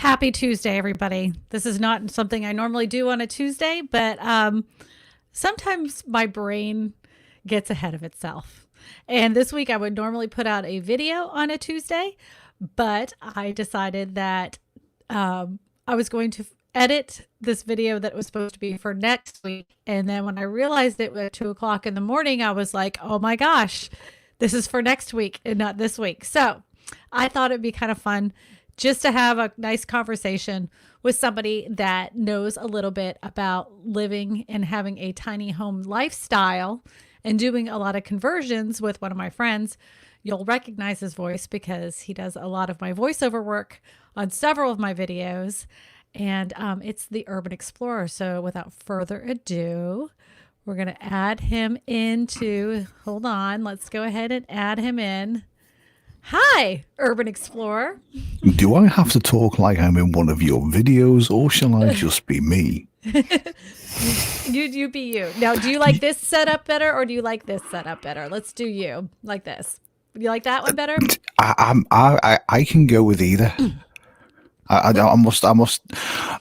Happy Tuesday, everybody. This is not something I normally do on a Tuesday, but sometimes my brain gets ahead of itself. And this week I would normally put out a video on a Tuesday, but I decided that I was going to edit this video that was supposed to be for next week. And then when I realized it was 2 o'clock in the morning, I was like, oh my gosh, this is for next week and not this week. So I thought it'd be kind of fun just to have a nice conversation with somebody that knows a little bit about living and having a tiny home lifestyle and doing a lot of conversions with one of my friends. You'll recognize his voice because he does a lot of my voiceover work on several of my videos. And it's the Urban Explorer. So without further ado, we're going to add him into, hold on, let's go ahead and add him in. Hi, Urban Explorer. Do I have to talk like I'm in one of your videos, or shall I just be me? You be you. Now, do you like this setup better, or do you like this setup better? Let's do you like this. You like that one better? I can go with either. I must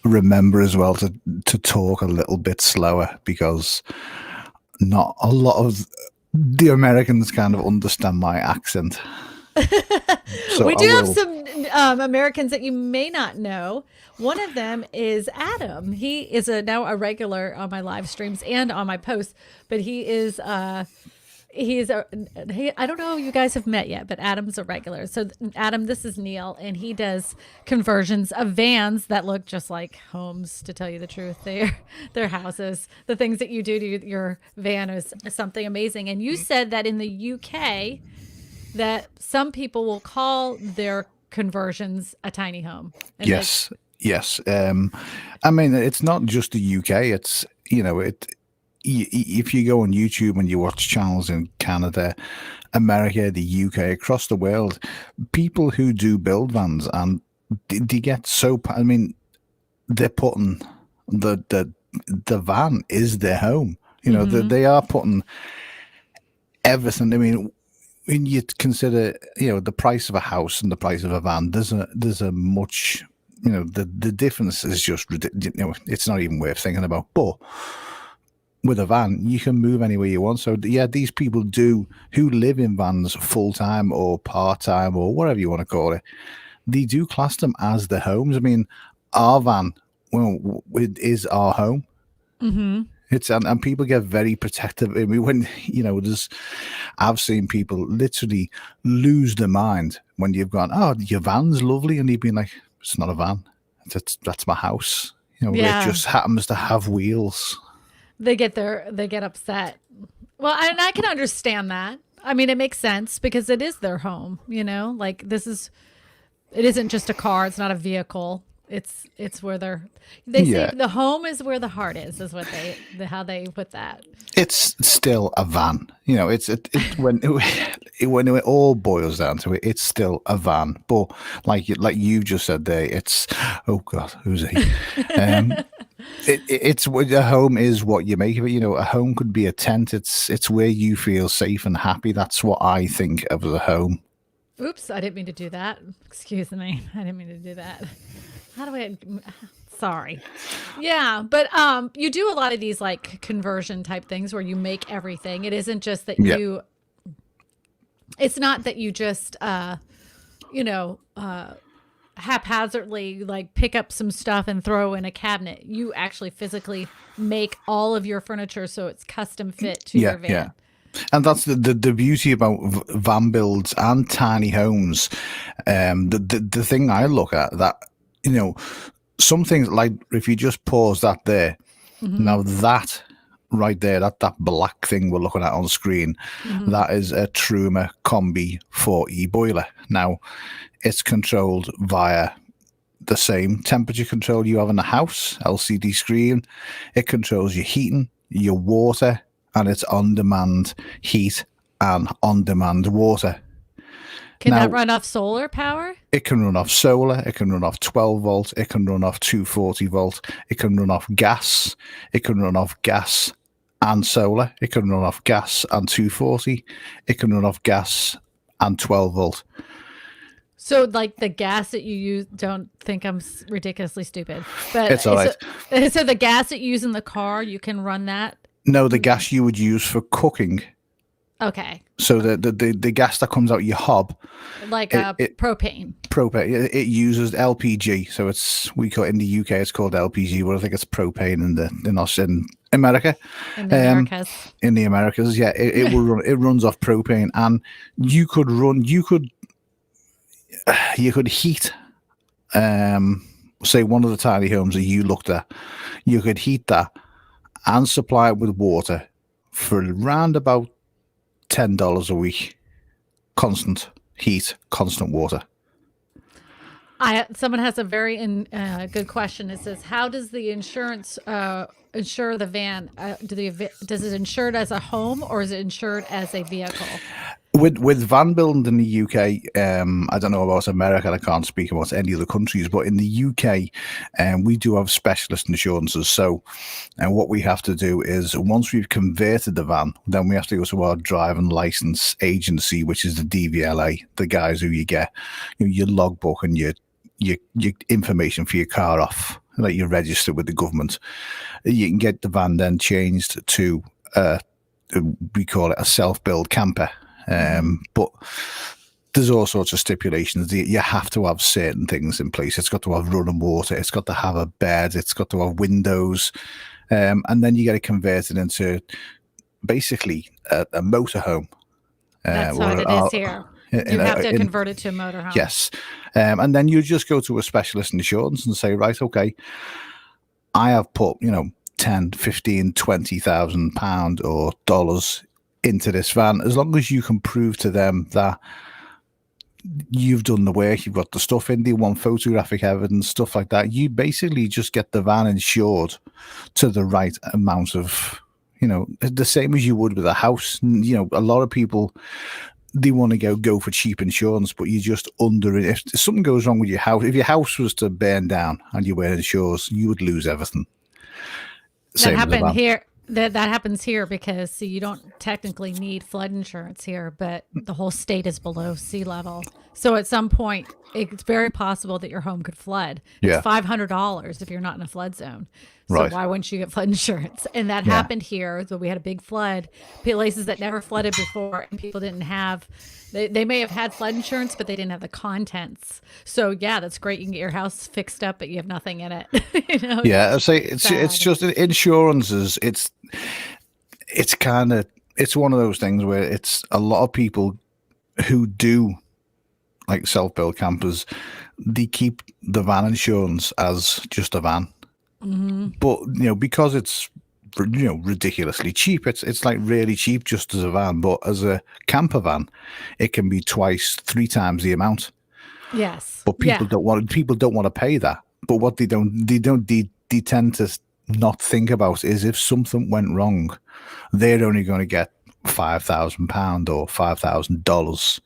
remember as well to talk a little bit slower, because not a lot of the Americans kind of understand my accent. So we do have some Americans that you may not know. One of them is Adam. He is now a regular on my live streams and on my posts, but I don't know if you guys have met yet, but Adam's a regular. So Adam, this is Neil, and he does conversions of vans that look just like homes, to tell you the truth. They're houses. The things that you do to your van is something amazing. And you said that in the UK that some people will call their conversions a tiny home. Yes. I mean, it's not just the UK. It's, if you go on YouTube and you watch channels in Canada, America, the UK, across the world, people who do build vans, and they get so, I mean, they're putting the van is their home. They are putting everything. I mean, when you consider, the price of a house and the price of a van, there's a much, the difference is just, it's not even worth thinking about. But with a van, you can move anywhere you want. So yeah, these people who live in vans full time or part time or whatever you want to call it, they do class them as their homes. I mean, our van, well, it is our home. Mm-hmm. And people get very protective. I mean, when I've seen people literally lose their mind when you've gone, oh, your van's lovely, and you've been like, it's not a van, that's my house. It just happens to have wheels. They get upset. Well, and I can understand that. I mean, it makes sense because it is their home. Like it isn't just a car. It's not a vehicle. It's where they say the home is where the heart is what how they put that. It's still a van. When it all boils down to it, it's still a van. But like you just said there, it's, oh God, who's he? It's a home is what you make of it. A home could be a tent. It's where you feel safe and happy. That's what I think of as a home. Oops, I didn't mean to do that. Excuse me. I didn't mean to do that. Sorry. Yeah, but you do a lot of these like conversion type things where you make everything. It isn't just that it's not that you just haphazardly like pick up some stuff and throw in a cabinet. You actually physically make all of your furniture so it's custom fit to your van. Yeah. And that's the beauty about van builds and tiny homes. The thing I look at that, some things, like if you just pause that there, now that right there, that black thing we're looking at on screen, that is a Truma Combi 4E boiler. Now, it's controlled via the same temperature control you have in the house, LCD screen. It controls your heating, your water, and it's on-demand heat and on-demand water. Can that run off solar power? It can run off solar. It can run off 12 volt. It can run off 240 volt. It can run off gas. It can run off gas and solar. It can run off gas and 240. It can run off gas and 12 volt. So, like the gas that you use, don't think I'm ridiculously stupid, but It's all right. so the gas that you use in the car, you can run that. No, the gas you would use for cooking. Okay. So the gas that comes out your hob, Like propane. propane, it uses LPG. So we call it, in the UK it's called LPG, but I think it's propane in us in America. In the Americas. In the Americas, yeah, it will run. It runs off propane, and you could heat. Say one of the tiny homes that you looked at, you could heat that and supply it with water for around about $10 a week. Constant heat, constant water. Someone has a very good question. It says, "How does the insurance insure the van? Does it insure it as a home or is it insured as a vehicle?" With van building in the UK, I don't know about America. I can't speak about any other countries, but in the UK, we do have specialist insurances. So, what we have to do is once we've converted the van, then we have to go to our driving license agency, which is the DVLA, the guys who you get your logbook and your information for your car off, like you're registered with the government. You can get the van then changed to we call it a self-build camper. But there's all sorts of stipulations. You have to have certain things in place. It's got to have running water. It's got to have a bed. It's got to have windows. And then you get it converted into basically a motorhome. That's what it is here. You have to convert it to a motorhome. Yes. And then you just go to a specialist insurance and say, right, okay, I have put, 10, 15, 20,000 pounds or dollars into this van. As long as you can prove to them that you've done the work, you've got the stuff in, they want photographic evidence, stuff like that, you basically just get the van insured to the right amount of, the same as you would with a house. A lot of people, they want to go for cheap insurance, but you just under it. If something goes wrong with your house, if your house was to burn down and you weren't insured, you would lose everything. That happened here. That happens here because you don't technically need flood insurance here, but the whole state is below sea level. So at some point, it's very possible that your home could flood. It's $500 if you're not in a flood zone. So why wouldn't you get flood insurance? And that happened here. So we had a big flood, places that never flooded before, and people didn't have. They may have had flood insurance, but they didn't have the contents. So yeah, that's great. You can get your house fixed up, but you have nothing in it. Yeah, I say it's just insurance is it's one of those things where it's a lot of people who do like self-build campers, they keep the van insurance as just a van. Mm-hmm. But because it's ridiculously cheap, it's like really cheap just as a van, but as a camper van it can be 2-3 times the amount. Yes, but people don't want to pay that. But what they tend to not think about is if something went wrong, they're only going to get £5,000 or $5,000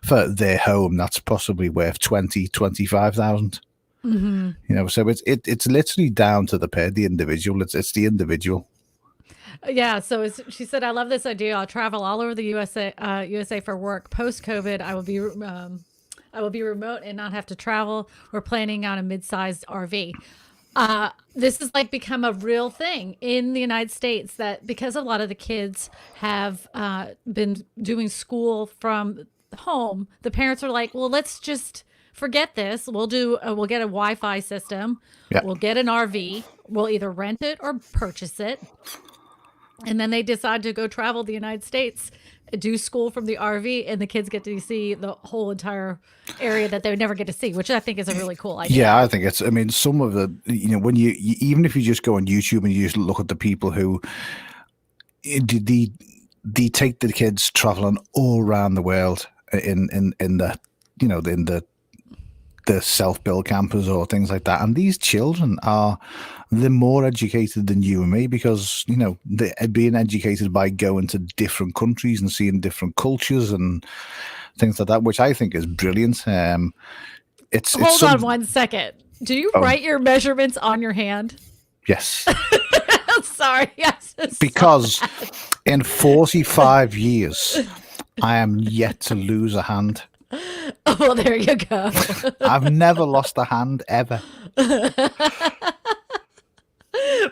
for their home that's possibly worth 25,000. Mm-hmm. So it's literally down to the individual. It's the individual. Yeah. So she said, "I love this idea. I'll travel all over the USA for work. Post COVID, I will be remote and not have to travel. We're planning on a mid-sized RV." This has become a real thing in the United States, that because a lot of the kids have been doing school from home, the parents are like, well, let's just forget this. We'll get a Wi-Fi system. Yep. We'll get an RV. We'll either rent it or purchase it. And then they decide to go travel the United States, do school from the RV, and the kids get to see the whole entire area that they would never get to see, which I think is a really cool idea. Yeah, I think some of the, when you even if you just go on YouTube and you just look at the people who they take the kids traveling all around the world in the self-build campers or things like that, and these children they're more educated than you and me because they're being educated by going to different countries and seeing different cultures and things like that, which I think is brilliant. Hold on 1 second. Do you write your measurements on your hand? Yes. Sorry. Yes. Because in 45 years, I am yet to lose a hand. Oh, well, there you go. I've never lost a hand ever.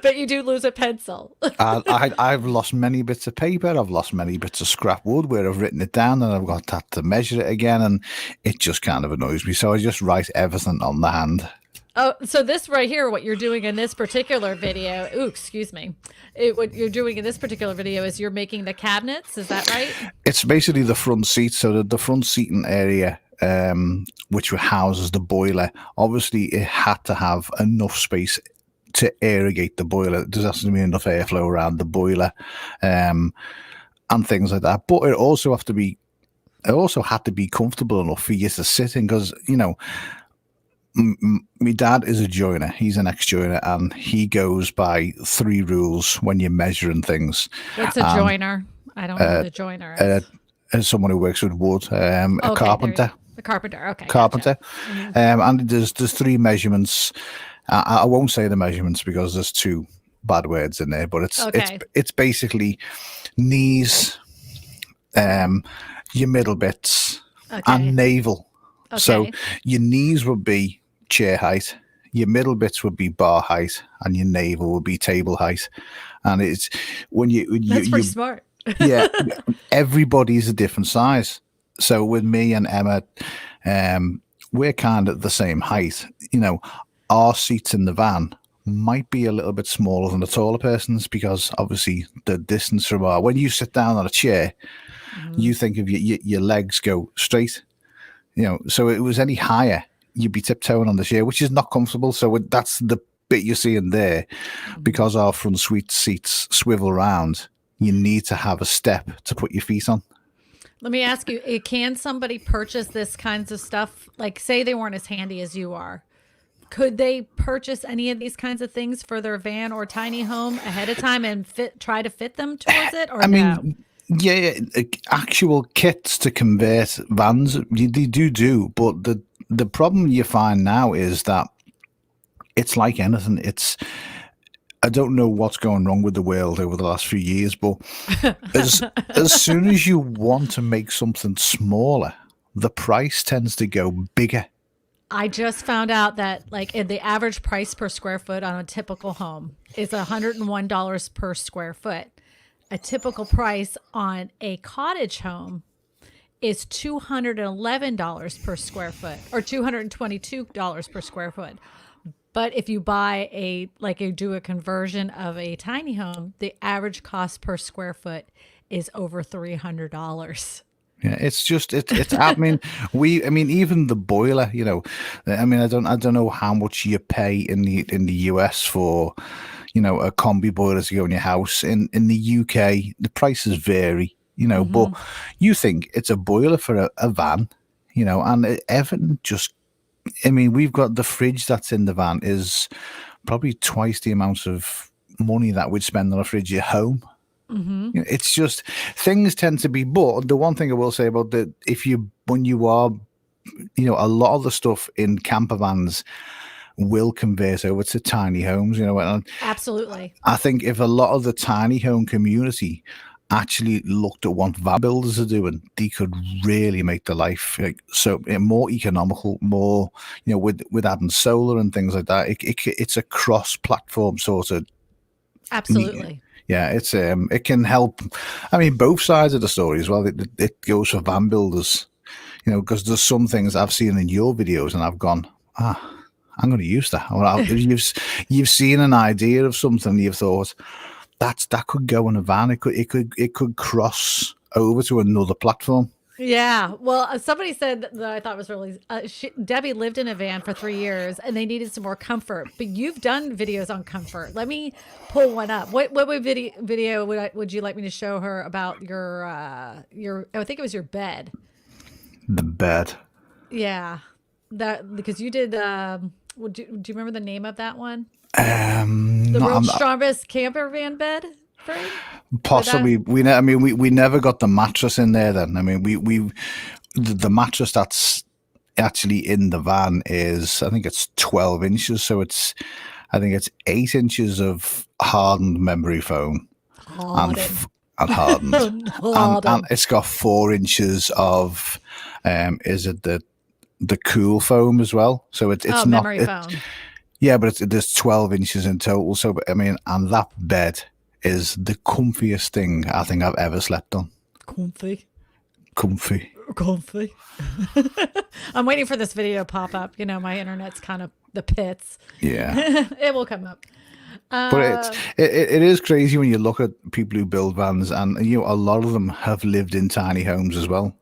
But you do lose a pencil. I've lost many bits of paper. I've lost many bits of scrap wood where I've written it down and I've got to measure it again, and it just kind of annoys me. So I just write everything on the hand. Oh, so this right here, what you're doing in this particular video, ooh, excuse me. What you're doing in this particular video is you're making the cabinets. Is that right? It's basically the front seat. So the front seating area, which houses the boiler, obviously it had to have enough space to aerate the boiler. There has to be enough airflow around the boiler, and things like that. But it also had to be comfortable enough for you to sit in, because, you know, my dad is a joiner. He's an ex-joiner, and he goes by 3 rules when you're measuring things. What's a joiner? I don't know what a joiner is. As someone who works with wood, a carpenter. A carpenter, okay. Carpenter. Gotcha. And there's 3 measurements. I won't say the measurements because there's 2 bad words in there, but it's basically knees, your middle bits, and navel. Okay. So your knees would be chair height, your middle bits would be bar height, and your navel would be table height. And it's that's pretty smart. Yeah, everybody's a different size. So with me and Emma, we're kind of the same height. You know, our seats in the van might be a little bit smaller than the taller person's, because obviously the distance from when you sit down on a chair, you think of your legs go straight. You know, so it was any higher, you'd be tiptoeing on the chair, which is not comfortable. So that's the bit you're seeing there. Because our front suite seats swivel around, you need to have a step to put your feet on. Let me ask you, can somebody purchase this kinds of stuff? Like, say they weren't as handy as you are. Could they purchase any of these kinds of things for their van or tiny home ahead of time and try to fit them towards it? Or yeah, actual kits to convert vans, they do. But the problem you find now is that it's like anything. I don't know what's going wrong with the world over the last few years, but as soon as you want to make something smaller, the price tends to go bigger. I just found out that, like, the average price per square foot on a typical home is $101 per square foot. A typical price on a cottage home is $211 per square foot, or $222 per square foot. But if you buy you do a conversion of a tiny home, the average cost per square foot is over $300. Yeah, it's I mean, even the boiler, you know, I mean, I don't know how much you pay in the US for, you know, a combi boiler to go in your house. In the UK, the prices vary, you know, but you think it's a boiler for a van, you know, and everything just, I mean, we've got the fridge that's in the van is probably twice the amount of money that we'd spend on a fridge at home. You know, it's just, things tend to be, but the one thing I will say about that, when you are, you know, a lot of the stuff in camper vans will convert over to tiny homes, you know. And absolutely. I think if a lot of the tiny home community actually looked at what van builders are doing, they could really make the life more economical, more, you know, with adding solar and things like that. It's a cross-platform sort of. Absolutely. Yeah, it can help. I mean, both sides of the story as well. It goes for van builders, you know, because there's some things I've seen in your videos and I've gone, I'm going to use that. Or you've seen an idea of something, you've thought that could go in a van. It could cross over to another platform. Yeah. Well, somebody said that I thought was really, Debbie lived in a van for 3 years and they needed some more comfort, but you've done videos on comfort. Let me pull one up. What video would you like me to show her about your, I think it was your bed. The bed. Yeah. Because you did, do you remember the name of that one? The world's strongest camper van bed? Possibly. We never got the mattress in there then. I mean, the mattress that's actually in the van is, I think it's 12 inches. So I think it's 8 inches of hardened memory foam and hardened. and Hardened. it's got 4 inches of is it the cool foam as well? So it's not memory foam. Yeah, but there's 12 inches in total. So I mean, and that bed is the comfiest thing I think I've ever slept on. Comfy. I'm waiting for this video to pop up. You know, my internet's kind of the pits. Yeah. It will come up. But it is crazy when you look at people who build vans, and you know, a lot of them have lived in tiny homes as well.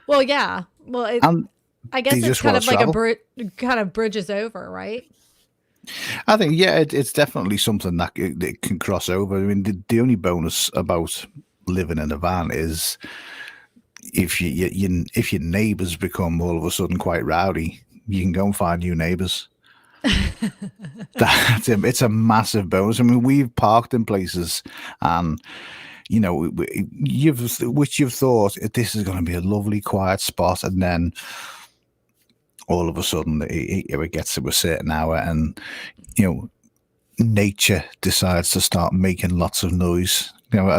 Well, yeah. Well, And I guess they it's just kind wanna of like travel. kind of bridges over, right? I think, yeah, it's definitely something that it can cross over. I mean, the only bonus about living in a van is if if your neighbours become all of a sudden quite rowdy, you can go and find new neighbours. It's a massive bonus. I mean, we've parked in places, and you know, you've thought this is going to be a lovely quiet spot, and then all of a sudden it gets to a certain hour, and you know, nature decides to start making lots of noise. You know,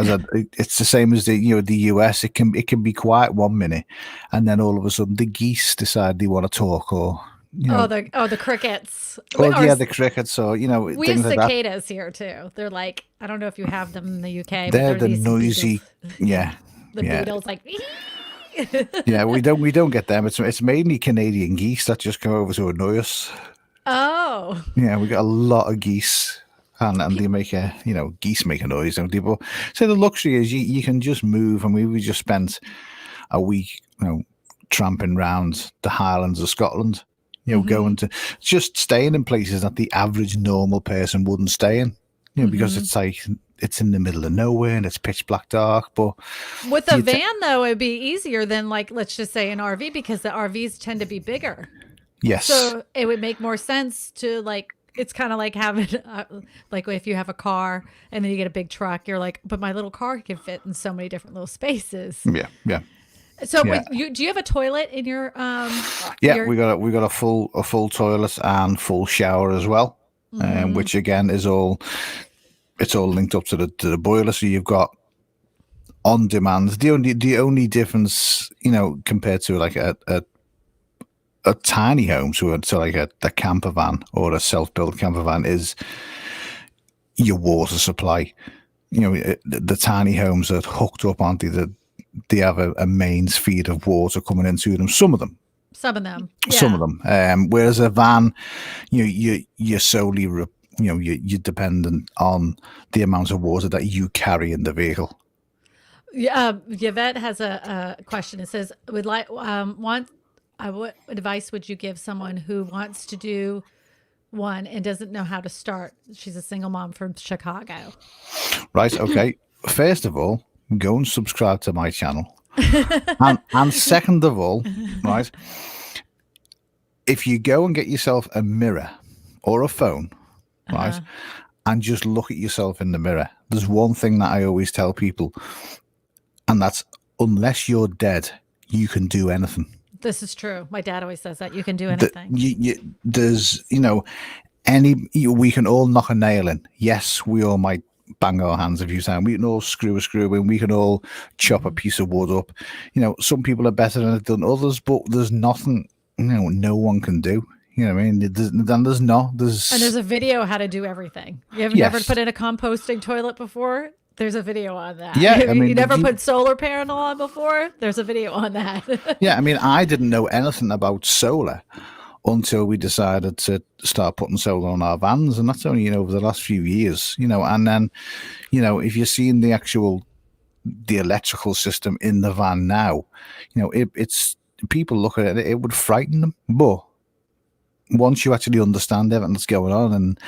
it's the same as the US. It can be quiet 1 minute, and then all of a sudden the geese decide they want to talk, or you know, the crickets. the crickets, or you know, We have things like that. cicadas here too. They're like, I don't know if you have them in the UK, but They're they're the these noisy, beetles. yeah, The yeah. beetles like. Yeah, we don't get them. It's mainly Canadian geese that just come over to annoy us. Oh. Yeah, we got a lot of geese, and they make geese make a noise, don't they? But so the luxury is you can just move, and we just spent a week, tramping round the Highlands of Scotland. Going to just staying in places that the average normal person wouldn't stay in. Because it's like it's in the middle of nowhere and it's pitch black dark. But with a van, though, it'd be easier than, like, let's just say an RV, because the RVs tend to be bigger. Yes. So it would make more sense to, like, it's kind of like having, like, if you have a car and then you get a big truck, you're like, but my little car can fit in so many different little spaces. Yeah, yeah. So do you have a toilet in your? Yeah, we got a full toilet and full shower as well, which again is all linked up to the boiler. So you've got on demand. The only difference, compared to like a tiny home, so like a camper van or a self-built camper van, is your water supply. The tiny homes are hooked up onto they have a mains feed of water coming into them. Some of them. Yeah. Whereas a van, you're solely you're dependent on the amount of water that you carry in the vehicle. Yeah, Yvette has a question. It says, what advice would you give someone who wants to do one and doesn't know how to start? She's a single mom from Chicago. Right. Okay. First of all, go and subscribe to my channel. and second of all, right, if you go and get yourself a mirror or a phone, right, and just look at yourself in the mirror, there's one thing that I always tell people, and that's, unless you're dead, you can do anything. This is true. My dad always says that. You can do anything. There's, we can all knock a nail in. Yes, we all might bang our hands a few times. We can all screw a screw in. We can all chop a piece of wood up. Some people are better at it than others, but there's nothing, no one can do. You know what I mean? There's a video how to do everything. You have never put in a composting toilet before? There's a video on that. Yeah, I mean, you never put solar panel on before? There's a video on that. Yeah, I mean, I didn't know anything about solar until we decided to start putting solar on our vans, and that's only over the last few years. And then, if you're seeing the electrical system in the van now, it's people look at it, it would frighten them, but once you actually understand everything that's going on, and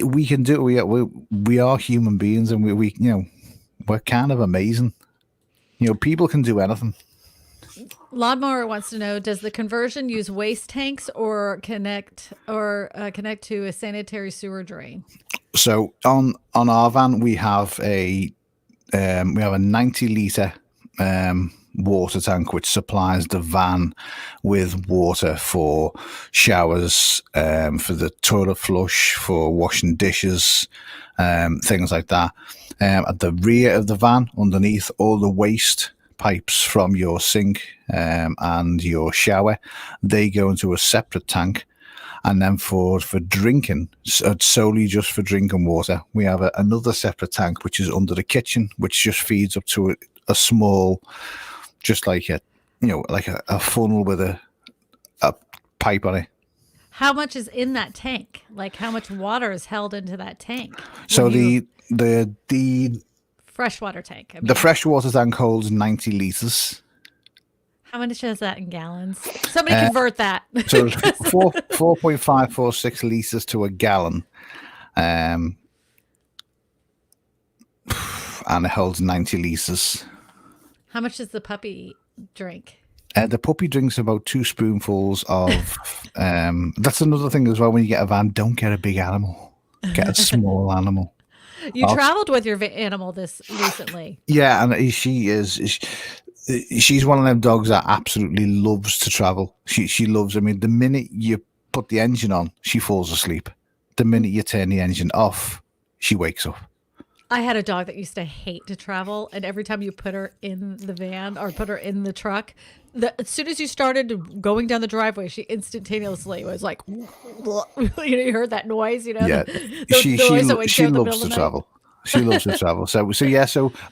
we can do it. We are human beings, and we're kind of amazing. People can do anything. Lawnmower wants to know: does the conversion use waste tanks or connect to a sanitary sewer drain? So on our van, we have a 90 liter water tank which supplies the van with water for showers, for the toilet flush, for washing dishes, things like that. At the rear of the van, underneath, all the waste pipes from your sink and your shower, they go into a separate tank. And then for drinking, solely just for drinking water, we have another separate tank which is under the kitchen, which just feeds up to a small, just like a funnel with a pipe on it. How much is in that tank? Like, how much water is held into that tank? So the freshwater tank. The freshwater tank holds 90 liters. How much is that in gallons? Somebody convert that. So 4.546 liters to a gallon. And it holds 90 liters. How much does the puppy drink? The puppy drinks about 2 spoonfuls of. That's another thing as well. When you get a van, don't get a big animal. Get a small animal. You traveled with your animal this recently. Yeah, and she's one of them dogs that absolutely loves to travel. She loves. I mean, the minute you put the engine on, she falls asleep. The minute you turn the engine off, she wakes up. I had a dog that used to hate to travel, and every time you put her in the van or put her in the truck, as soon as you started going down the driveway, she instantaneously was like, you heard that noise, Yeah, she loves to travel. She loves to travel. So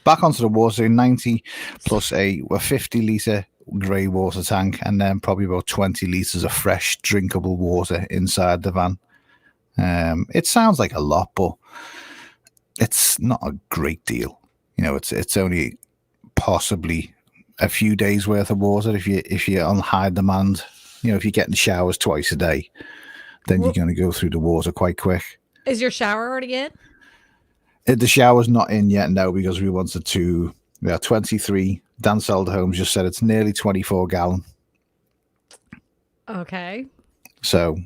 back onto the water, 90 plus a 50 litre grey water tank, and then probably about 20 litres of fresh drinkable water inside the van. It sounds like a lot, but it's not a great deal. It's only possibly a few days worth of water if you're on high demand. If you're getting showers twice a day, then you're going to go through the water quite quick. Is your shower already in? The shower's not in yet, no, because we wanted to. We are 23. Dan Selder Homes just said it's nearly 24 gallon. Okay. So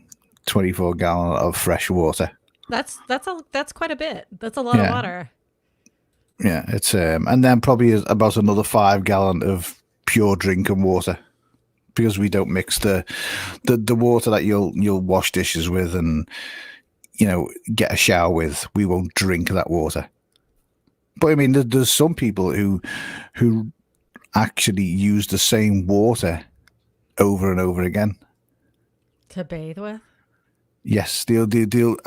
24 gallon of fresh water. That's quite a bit. That's a lot of water. Yeah, it's and then probably about another 5 gallon of pure drinking water, because we don't mix the water that you'll wash dishes with and get a shower with. We won't drink that water. But I mean, there's some people who actually use the same water over and over again to bathe with. Yes, they'll reuse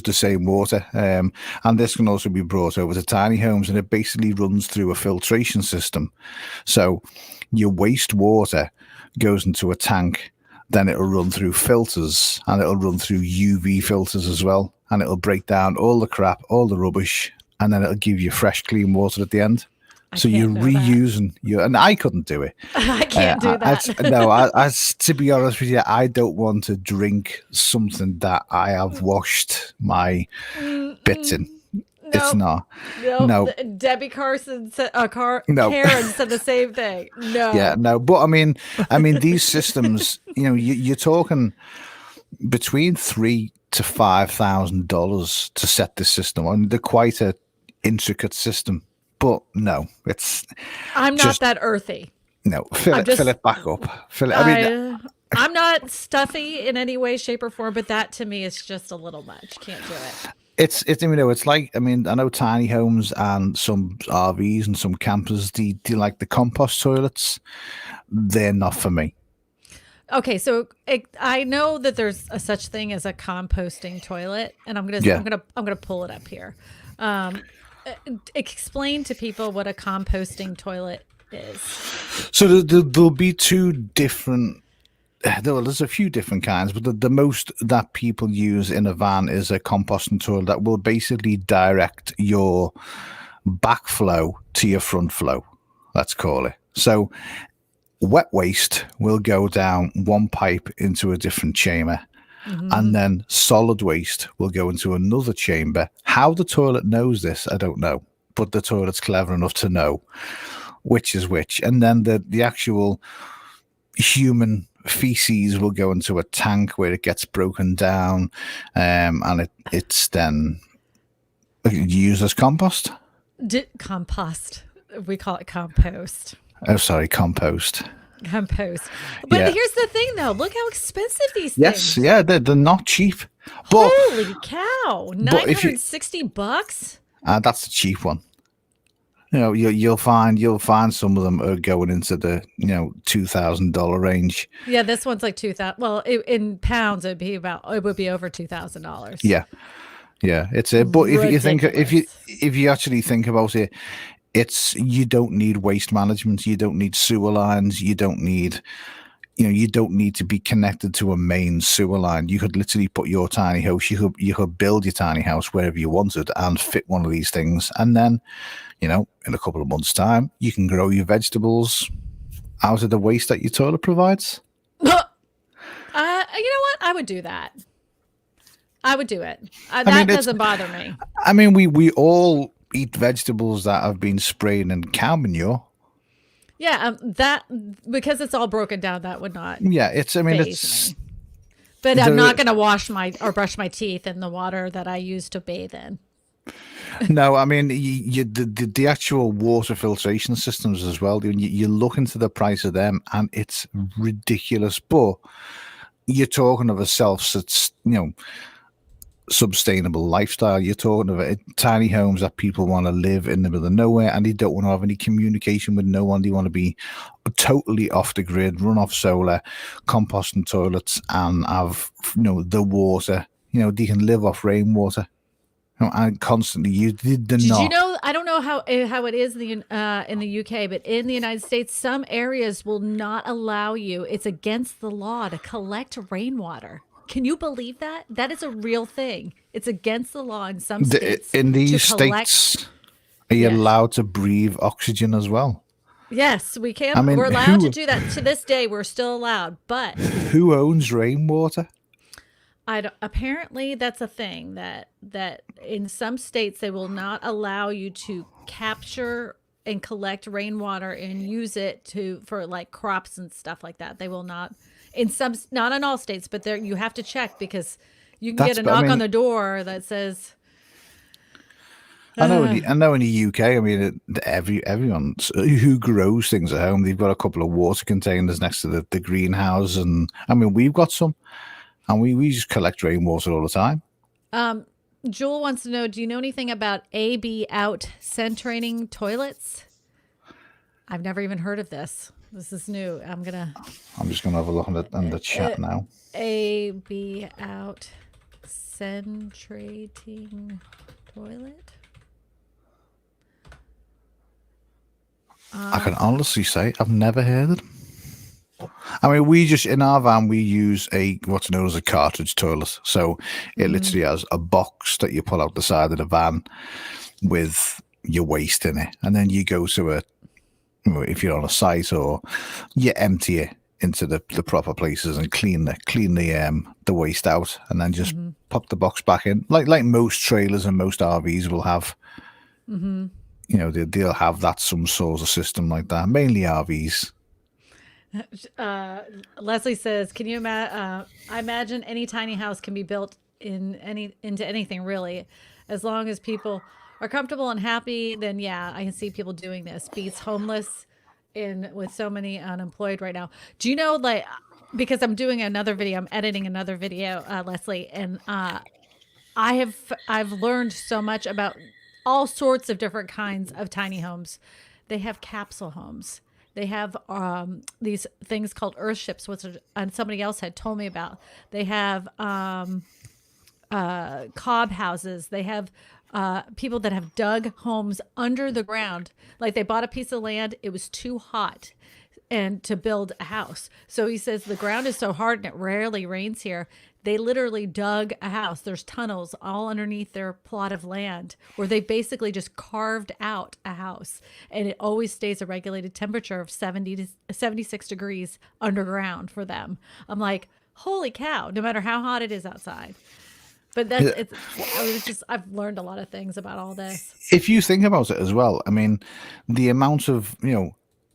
the same water, and this can also be brought over to tiny homes, and it basically runs through a filtration system. So your wastewater goes into a tank, then it'll run through filters, and it'll run through UV filters as well, and it'll break down all the crap, all the rubbish, and then it'll give you fresh, clean water at the end. So you're reusing and I couldn't do it. I can't do that. To be honest with you, I don't want to drink something that I have washed my bits in. It's not. No. Debbie Carson said, Karen said the same thing. No. Yeah, no. But I mean, these systems, you're talking between $3,000 to $5,000 to set this system on. They're quite an intricate system. But no, I'm not that earthy. No, fill it back up. I'm not stuffy in any way, shape, or form, but that to me is just a little much. Can't do it. It's like, I know tiny homes and some RVs and some campers, do like the compost toilets. They're not for me. Okay, so I know that there's a such thing as a composting toilet, and I'm gonna pull it up here. Explain to people what a composting toilet is. So there'll be two different. There's a few different kinds, but the most that people use in a van is a composting toilet that will basically direct your backflow to your front flow. Let's call it. So wet waste will go down one pipe into a different chamber. Mm-hmm. And then solid waste will go into another chamber. How the toilet knows this, I don't know. But the toilet's clever enough to know which is which. And then the actual human feces will go into a tank where it gets broken down, and it's then used as compost. Compost. we call it compost. Oh, sorry, compost. Compost. But Yeah. here's the thing, though. Look how expensive these Yes, things. yeah, they're not cheap. But Holy cow! if you $960. that's a cheap one. You'll find some of them are going into the $2,000 range. Yeah, this one's like 2,000. Well, in pounds, it would be over $2,000. Yeah, yeah, it's a. But Ridiculous. if you actually think about it, you don't need waste management. You don't need sewer lines. You don't need to be connected to a main sewer line. You could literally put your tiny house. You could build your tiny house wherever you wanted and fit one of these things, and then in a couple of months' time, you can grow your vegetables out of the waste that your toilet provides. You know what? I would do that. I would do it. That doesn't bother me. I mean, we all eat vegetables that have been sprayed in cow manure. Yeah, that because it's all broken down, that would not. Yeah, faze me. But I'm not going to wash or brush my teeth in the water that I use to bathe in. No, I mean the actual water filtration systems as well. You look into the price of them, and it's ridiculous. But you're talking of a sustainable lifestyle. You're talking of tiny homes that people want to live in the middle of nowhere, and they don't want to have any communication with no one. They want to be totally off the grid, run off solar, composting toilets, and have the water. They can live off rainwater. And constantly use. Did you know? I don't know how it is in the UK, but in the United States, some areas will not allow you. It's against the law to collect rainwater. Can you believe that? That is a real thing. It's against the law in some states. In these states, are you allowed to breathe oxygen as well? Yes, we can. I mean, we're allowed to do that. To this day, we're still allowed. But who owns rainwater? Apparently, that's a thing that in some states they will not allow you to capture and collect rainwater and use it for like crops and stuff like that. They will not not in all states, but there you have to check because you can get a knock on the door that says. I know in the UK, I mean, everyone who grows things at home, they've got a couple of water containers next to the greenhouse, and I mean, we've got some. And we just collect rainwater all the time. Jewel wants to know, do you know anything about AB out centering toilets? I've never even heard of this. This is new. I'm just gonna have a look in the chat now. AB out centrating toilet. I can honestly say I've never heard of them. I mean, in our van, we use what's known as a cartridge toilet. So it literally has a box that you pull out the side of the van with your waste in it. And then you go to if you're on a site, or you empty it into the proper places and clean the waste out, and then just pop the box back in. Like most trailers and most RVs will have. They'll have some sort of system like that. Mainly RVs. Leslie says, "Can you imagine? I imagine any tiny house can be built into anything, really, as long as people are comfortable and happy. Then yeah, I can see people doing this. Beats homeless, with so many unemployed right now. Do you know, like, because I'm doing another video, I'm editing another video, Leslie, and I've learned so much about all sorts of different kinds of tiny homes. They have capsule homes." They have these things called earth ships, which somebody else had told me about. They have cob houses. They have people that have dug homes under the ground. Like they bought a piece of land. It was too hot to build a house. So he says the ground is so hard and it rarely rains here. They literally dug a house. There's tunnels all underneath their plot of land where they basically just carved out a house. And it always stays a regulated temperature of 70 to 76 degrees underground for them. I'm like, holy cow, no matter how hot it is outside. But I've learned a lot of things about all this. If you think about it as well, I mean, the amount of,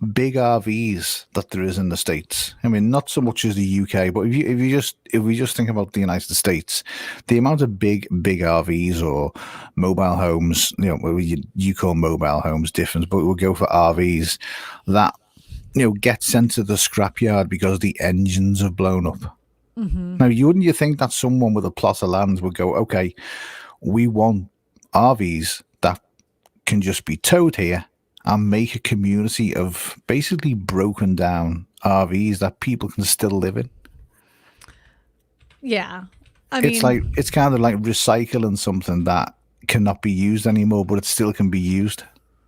big RVs that there is in the States. I mean, not so much as the UK, but if we just think about the United States, the amount of big RVs or mobile homes, you call mobile homes different, but we'll go for RVs that get sent to the scrapyard because the engines have blown up. Now, wouldn't you think that someone with a plot of land would go, okay, we want RVs that can just be towed here and make a community of basically broken down RVs that people can still live in? Yeah. It's kind of like recycling something that cannot be used anymore, but it still can be used.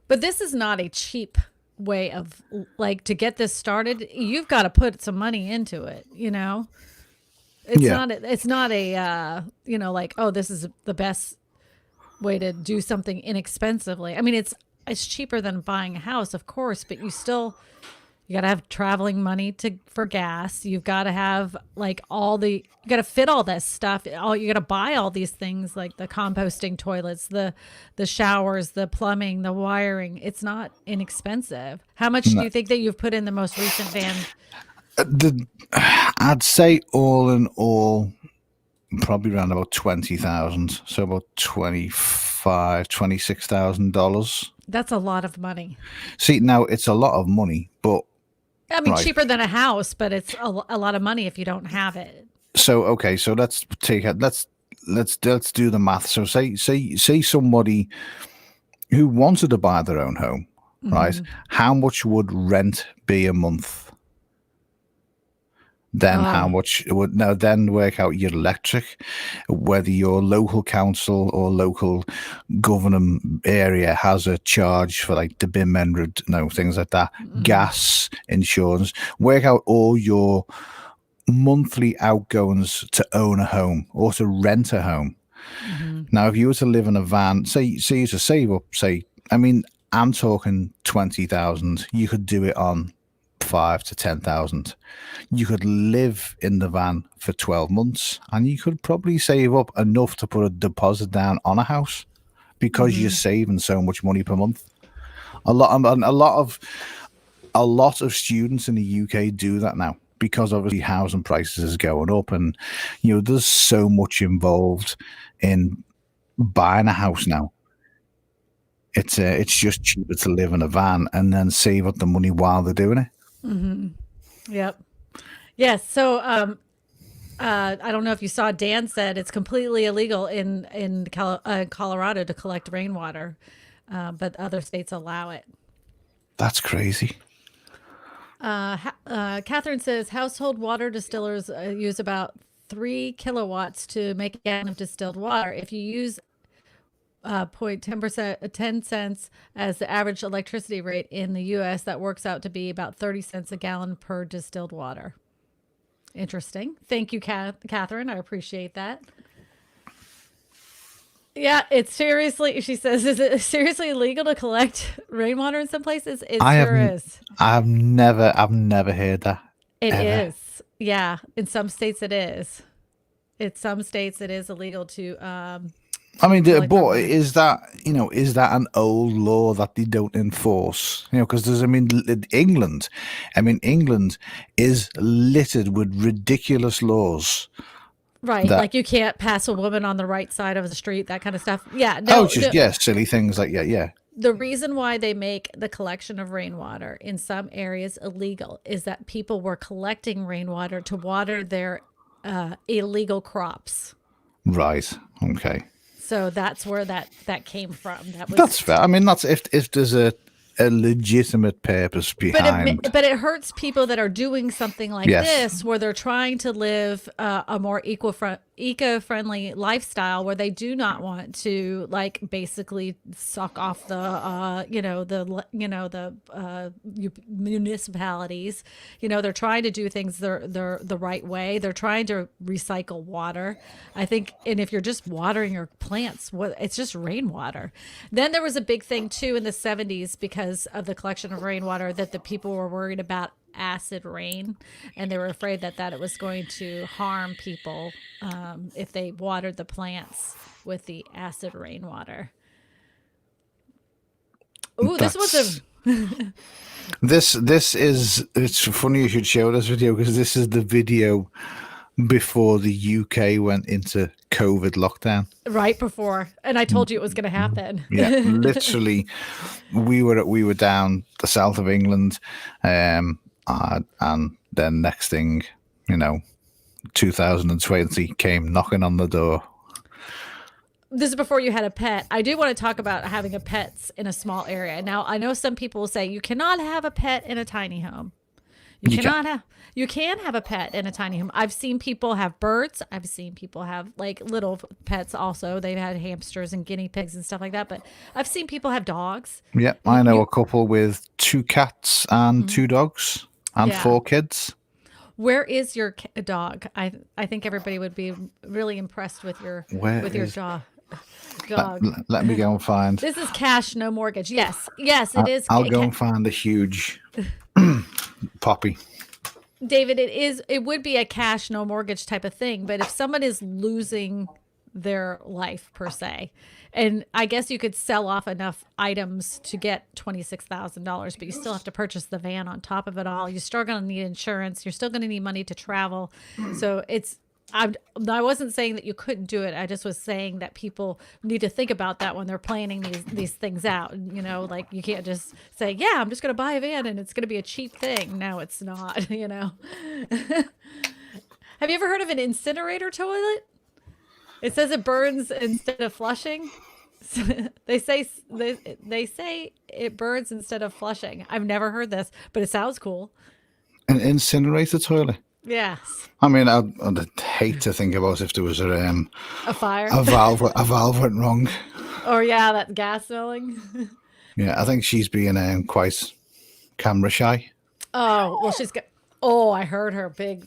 But this is not a cheap way of, like, to get this started. You've got to put some money into it, It's not a like, oh, this is the best way to do something inexpensively. I mean, it's cheaper than buying a house, of course, but you got to have traveling money for gas. You've got to have like you got to fit all this stuff. You got to buy all these things like the composting toilets, the showers, the plumbing, the wiring. It's not inexpensive. How much do you think that you've put in the most recent van? I'd say all in all, probably around about 20,000. So about $26,000. That's a lot of money. See, now it's a lot of money, but I mean, cheaper than a house, but it's a lot of money if you don't have it. So okay, so let's do the math. So say somebody who wanted to buy their own home, right? How much would rent be a month? Then how much would then work out your electric, whether your local council or local government area has a charge for like the bin men, things like that, gas, insurance, work out all your monthly outgoings to own a home or to rent a home. Now, if you were to live in a van, say you to save up, I'm talking 20,000, you could do it on 5 to 10,000. You could live in the van for 12 months and you could probably save up enough to put a deposit down on a house because you're saving so much money per month. A lot of students in the UK do that now because obviously housing prices is going up and there's so much involved in buying a house now. It's just cheaper to live in a van and then save up the money while they're doing it. Yep. Yes. So I don't know if you saw, Dan said it's completely illegal in Colorado to collect rainwater, but other states allow it. That's crazy. Catherine says household water distillers use about 3 kilowatts to make a gallon of distilled water. If you use 10 cents as the average electricity rate in the U.S., that works out to be about 30 cents a gallon per distilled water. Interesting. Thank you, Catherine. I appreciate that. Yeah, it's seriously, she says, is it seriously illegal to collect rainwater in some places? It sure is. I've never heard that. It is. Yeah. In some states it is. In some states it is illegal to but is that an old law that they don't enforce? Because there's, England is littered with ridiculous laws. Right, like you can't pass a woman on the right side of the street, that kind of stuff. Yeah. No, silly things like yeah. The reason why they make the collection of rainwater in some areas illegal is that people were collecting rainwater to water their illegal crops. Right. Okay. So that's where that came from. That's fair. That's if there's a legitimate purpose behind. But it hurts people that are doing something like this, where they're trying to live a more eco-friendly lifestyle, where they do not want to basically suck off the municipalities. They're trying to do things the right way. They're trying to recycle water, I think. And if you're just watering your plants, it's just rainwater. Then there was a big thing too in the 70s because of the collection of rainwater, that the people were worried about acid rain, and they were afraid that it was going to harm people if they watered the plants with the acid rainwater. Ooh, this was It's funny you should show this video, because this is the video before the UK went into COVID lockdown. Right before, and I told you it was going to happen. Yeah, literally, we were down the south of England, and then next thing, 2020 came knocking on the door. This is before you had a pet. I do want to talk about having a pets in a small area. Now, I know some people will say you cannot have a pet in a tiny home. You can have a pet in a tiny home. I've seen people have birds. I've seen people have like little pets also. They've had hamsters and guinea pigs and stuff like that. But I've seen people have dogs. Yeah, I know a couple with 2 cats and 2 dogs and 4 kids. Where is your dog? I think everybody would be really impressed with your dog. Let me go and find. This is cash, no mortgage. Yes, it is. I'll go and find the huge Poppy. David, it would be a cash, no mortgage type of thing. But if someone is losing their life per se, and I guess you could sell off enough items to get $26,000, but you still have to purchase the van on top of it all. You're still going to need insurance. You're still going to need money to travel. So I wasn't saying that you couldn't do it. I just was saying that people need to think about that when they're planning these things out. Like you can't just say, yeah, I'm just going to buy a van and it's going to be a cheap thing. No, it's not, Have you ever heard of an incinerator toilet? It says it burns instead of flushing. They say it burns instead of flushing. I've never heard this, but it sounds cool. An incinerator toilet? Yes. I mean, I'd hate to think about if there was a fire, a valve went wrong. Or that gas smelling. Yeah, I think she's being quite camera shy. Oh well, she's got. Oh, I heard her big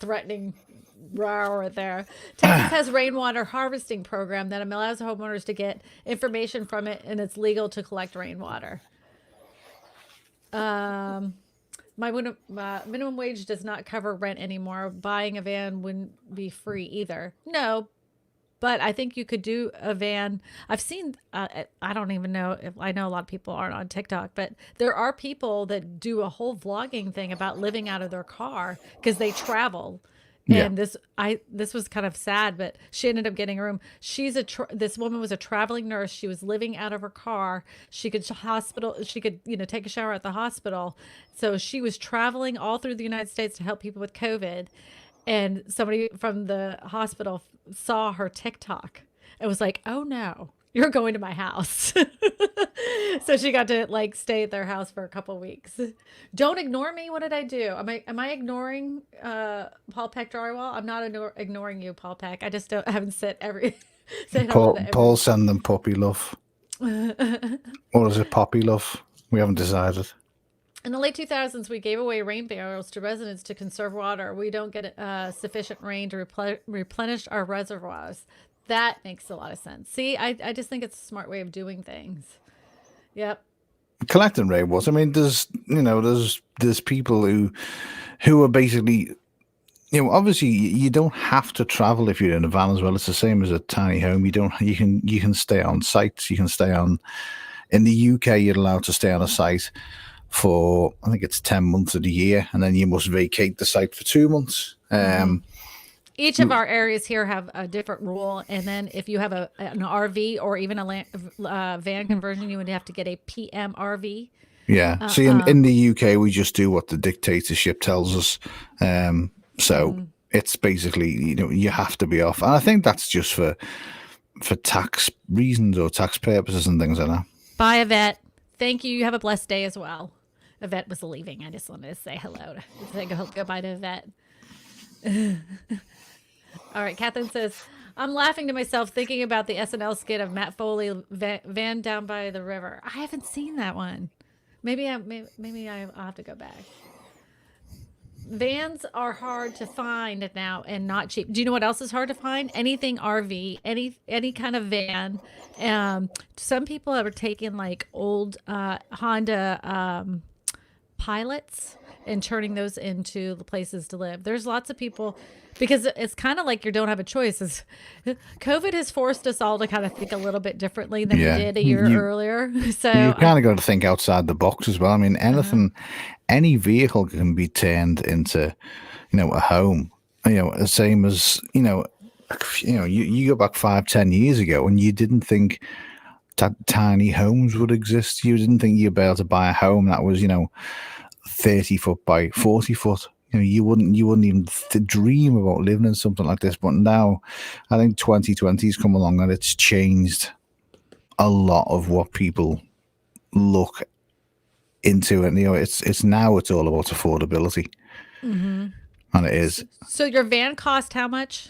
threatening roar there. Texas has rainwater harvesting program that allows homeowners to get information from it, and it's legal to collect rainwater. My minimum wage does not cover rent anymore. Buying a van wouldn't be free either. No, but I think you could do a van. I've seen, I don't even know if I know a lot of people aren't on TikTok, but there are people that do a whole vlogging thing about living out of their car because they travel. Yeah. And this was kind of sad, but she ended up getting a room. This woman was a traveling nurse. She was living out of her car. She could take a shower at the hospital. So she was traveling all through the United States to help people with COVID. And somebody from the hospital saw her TikTok. It was like, oh no, you're going to my house. So she got to stay at their house for a couple of weeks. Don't ignore me. What did I do? Am I ignoring Paul Peck Drywall? I'm not ignoring you, Paul Peck. I just haven't said Paul send them puppy love. Or is it poppy love? We haven't decided. In the late 2000s, we gave away rain barrels to residents to conserve water. We don't get sufficient rain to replenish our reservoirs. That makes a lot of sense. See, I just think it's a smart way of doing things. Yep. Collecting rainwater. I mean, there's people who are basically, obviously you don't have to travel if you're in a van as well. It's the same as a tiny home. You can stay on sites. You can stay on. In the UK, you're allowed to stay on a site for, I think it's 10 months of the year, and then you must vacate the site for 2 months. Each of our areas here have a different rule, and then if you have an RV or even a van conversion, you would have to get a PMRV. Yeah. See, in the UK, we just do what the dictatorship tells us. It's basically, you have to be off, and I think that's just for tax reasons or tax purposes and things like that. Bye, Yvette. Thank you. You have a blessed day as well. Yvette was leaving. I just wanted to say hello. Say goodbye to Yvette. All right, Catherine says, I'm laughing to myself thinking about the SNL skit of Matt Foley van down by the river. I haven't seen that one. Maybe I'll have to go back. Vans are hard to find now and not cheap. Do you know what else is hard to find? Anything RV, any kind of van. Some people are taking old Honda pilots and turning those into the places to live. There's lots of people, because it's kind of like you don't have a choice. COVID has forced us all to kind of think a little bit differently than we did a year earlier. So you kind of got to think outside the box as well. I mean, any vehicle can be turned into, a home. The same as you go back 5-10 years ago, and you didn't think that tiny homes would exist. You didn't think you'd be able to buy a home that was 30 foot by 40 foot. You wouldn't even dream about living in something like this. But now, I think 2020's come along and it's changed a lot of what people look into. And it's now it's all about affordability, and it is. So your van cost how much?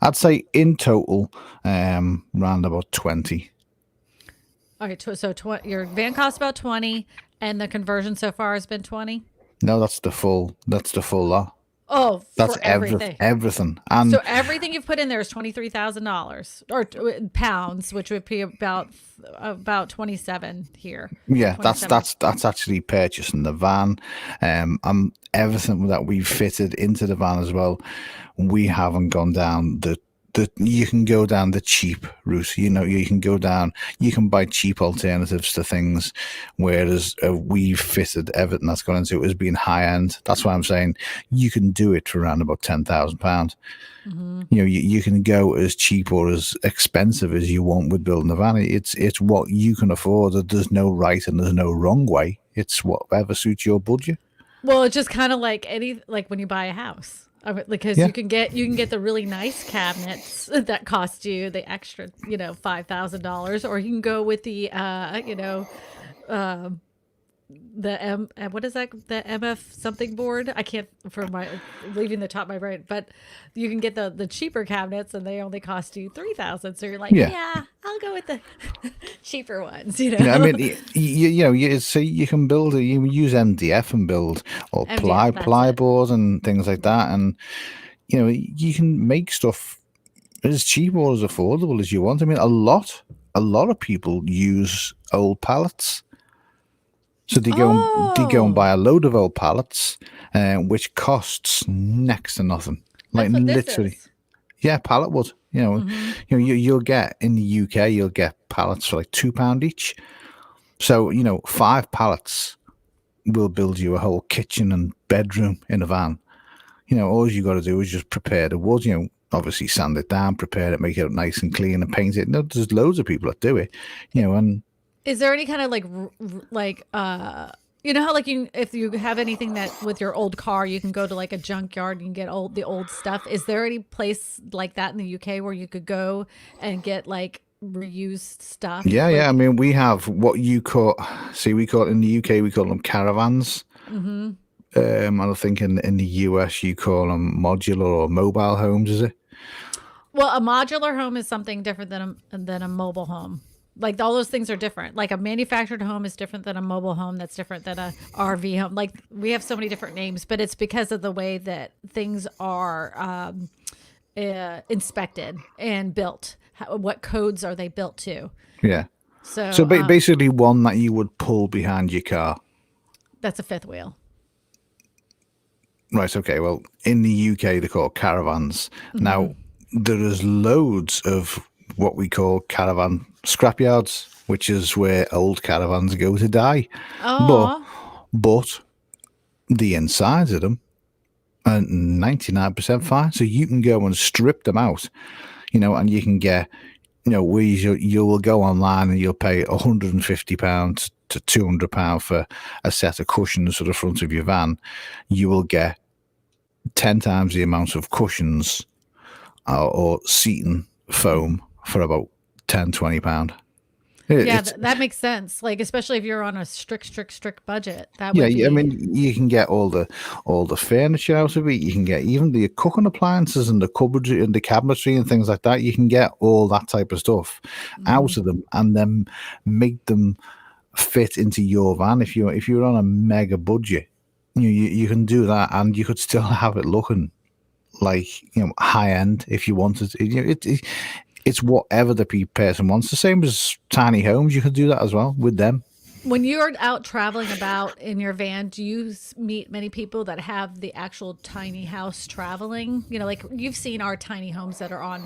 I'd say in total, around about 20. Okay, so your van costs about 20, and the conversion so far has been 20. No, that's the full lot. Oh, that's for everything. Everything. And so everything you've put in there is $23,000 or pounds, which would be about 27 here. Yeah, 27. that's actually purchasing the van. Everything that we've fitted into the van as well. We haven't gone down the you can go down the cheap route. You can buy cheap alternatives to things, whereas we've fitted everything that's gone into it as being high end. That's why I'm saying you can do it for around about £10,000. You can go as cheap or as expensive as you want with building a van. It's what you can afford. There's no right and there's no wrong way. It's whatever suits your budget. Well, it's just kind of like when you buy a house. Because you can get the really nice cabinets that cost you the extra, $5,000, or you can go with the what is that, the MF something board? I can't, for my leaving the top of my brain, but you can get the cheaper cabinets and they only cost you $3,000. So you're like, yeah, I'll go with the cheaper ones. I mean, so you can build you use MDF and build or plyboard and things like that, and you can make stuff as cheap or as affordable as you want. I mean, a lot of people use old pallets. So they go and buy a load of old pallets, which costs next to nothing. Like literally, pallet wood. You'll get in the UK, you'll get pallets for like £2 each. So 5 pallets will build you a whole kitchen and bedroom in a van. All you got to do is just prepare the wood. Obviously sand it down, prepare it, make it nice and clean, and paint it. There's loads of people that do it. And is there any kind of how if you have anything that with your old car, you can go to like a junkyard and you can get the old stuff. Is there any place like that in the UK where you could go and get like reused stuff? Yeah. I mean, we have what we call it in the UK, we call them caravans. Mm-hmm. I think in the US you call them modular or mobile homes, is it? Well, a modular home is something different than a mobile home. Like all those things are different. Like a manufactured home is different than a mobile home. That's different than a RV home. Like we have so many different names, but it's because of the way that things are inspected and built. What codes are they built to? Yeah. So basically one that you would pull behind your car. That's a fifth wheel. Right. Okay. Well, in the UK, they're called caravans. Mm-hmm. Now, there is loads of what we call caravan scrapyards, which is where old caravans go to die. Oh. But the insides of them are 99% fine. So you can go and strip them out, and you can get, where you will go online and you'll pay £150 to £200 for a set of cushions for the front of your van. You will get 10 times the amount of cushions or seating foam for about £10-20. That makes sense. Like especially if you're on a strict budget. That would I mean, you can get all the furniture out of it. You can get even the cooking appliances and the cupboards and the cabinetry and things like that. You can get all that type of stuff out of them and then make them fit into your van. If you're on a mega budget, you can do that, and you could still have it looking like high end if you wanted. It's whatever the person wants. The same as tiny homes. You can do that as well with them. When you're out traveling about in your van, do you meet many people that have the actual tiny house traveling? You know, like you've seen our tiny homes that are on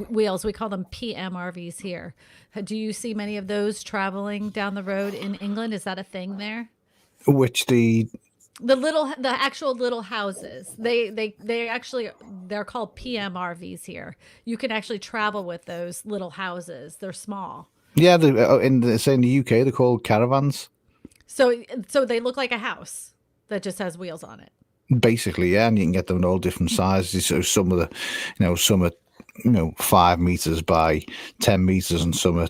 wheels. We call them PMRVs here. Do you see many of those traveling down the road in England? Is that a thing there? Which The actual little houses. They actually they're called PMRVs here. You can actually travel with those little houses. They're small. yeah, say in the UK they're called caravans. So they look like a house that just has wheels on it. Basically, yeah, and you can get them in all different sizes. So some of the, some are, 5 meters by 10 meters, and some are,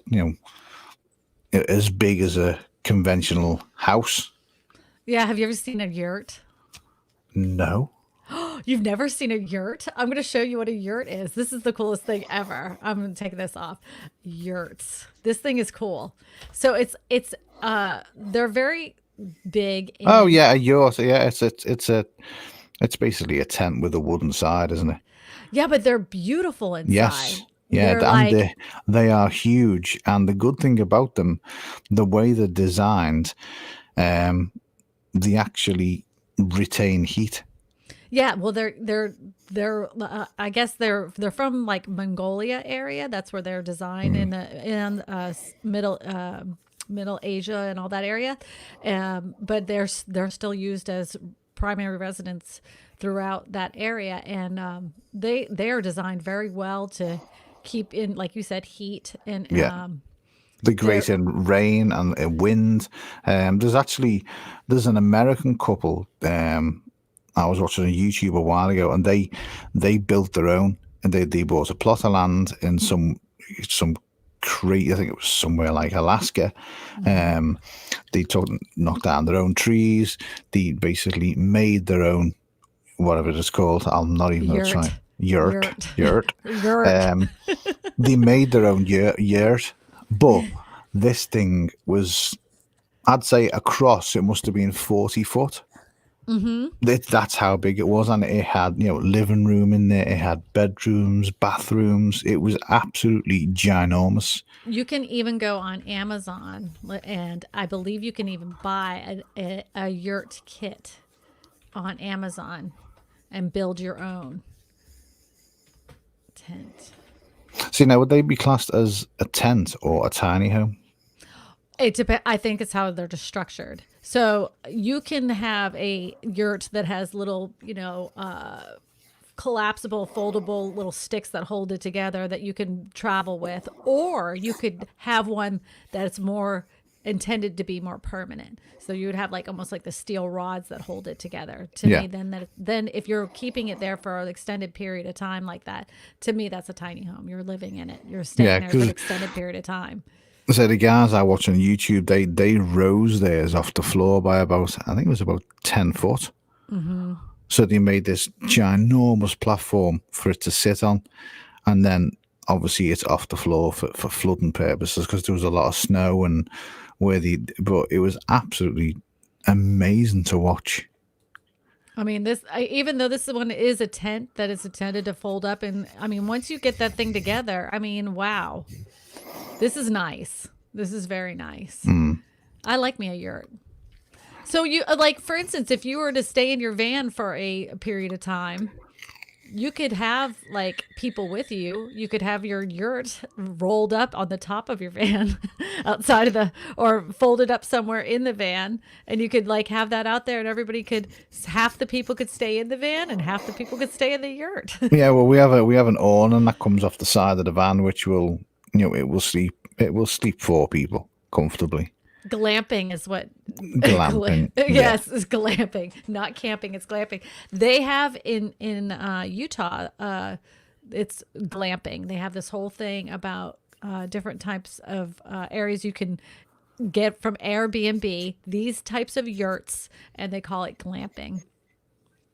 as big as a conventional house. Yeah, have you ever seen a yurt? No. You've never seen a yurt? I'm going to show you what a yurt is. This is the coolest thing ever. I'm going to take this off. Yurts. This thing is cool. So they're very big. Oh yeah, a yurt. Yeah, it's basically a tent with a wooden side, isn't it? Yeah, but they're beautiful inside. Yes. Yeah, They're and like, they are huge. And the good thing about them, the way they're designed, they actually retain heat. yeah, well they're I guess they're from like Mongolia area. That's where they're designed in Middle Asia and all that area. But they're still used as primary residence throughout that area, and they are designed very well to keep in, like you said, heat and Yeah. The great in rain and wind. There's an American couple. I was watching on YouTube a while ago, and they built their own, and they bought a plot of land in some crate. I think it was somewhere like Alaska. They knocked down their own trees. They basically made their own, whatever it's called. I'm not even going to try. Yurt. Yurt. They made their own yurt, but this thing was, I'd say, across, it must have been 40 foot. That's how big it was, and it had living room in there. It had bedrooms, bathrooms. It was absolutely ginormous. You can even go on Amazon, and I believe you can even buy a yurt kit on Amazon and build your own tent. See, now, would they be classed as a tent or a tiny home? It depends. I think it's how they're just structured. So you can have a yurt that has little, collapsible, foldable little sticks that hold it together that you can travel with, or you could have one that's more intended to be more permanent. So you would have like almost like the steel rods that hold it together. To me, then if you're keeping it there for an extended period of time like that, to me that's a tiny home. You're living in it. You're staying there for an extended period of time. So the guys I watch on YouTube, they rose theirs off the floor by I think it was about 10 foot. So they made this ginormous platform for it to sit on, and then obviously it's off the floor for flooding purposes because there was a lot of snow and but it was absolutely amazing to watch. I mean, even though this one is a tent that is intended to fold up, and I mean, once you get that thing together, I mean, wow, this is nice. This is very nice. I like me a yurt. So you like, for instance, if you were to stay in your van for a period of time, you could have like people with you. You could have your yurt rolled up on the top of your van outside of or folded up somewhere in the van. And you could like have that out there, and half the people could stay in the van and half the people could stay in the yurt. Yeah, well, we have an awning that comes off the side of the van, which will, it will sleep 4 people comfortably. Glamping is what glamping. Yes, it's glamping, not camping. It's glamping. They have in Utah. It's glamping. They have this whole thing about different types of areas you can get from Airbnb. These types of yurts, and they call it glamping.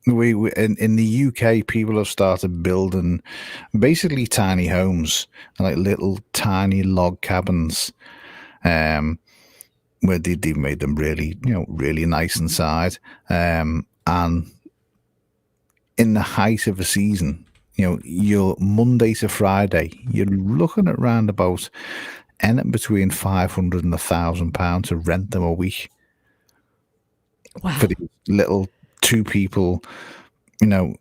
We in the UK, people have started building basically tiny homes, like little tiny log cabins. Where they've made them really, really nice inside. And in the height of a season, you're Monday to Friday, you're looking at around about anything between £500 and £1,000 to rent them a week. Wow. For these little 2 people, it's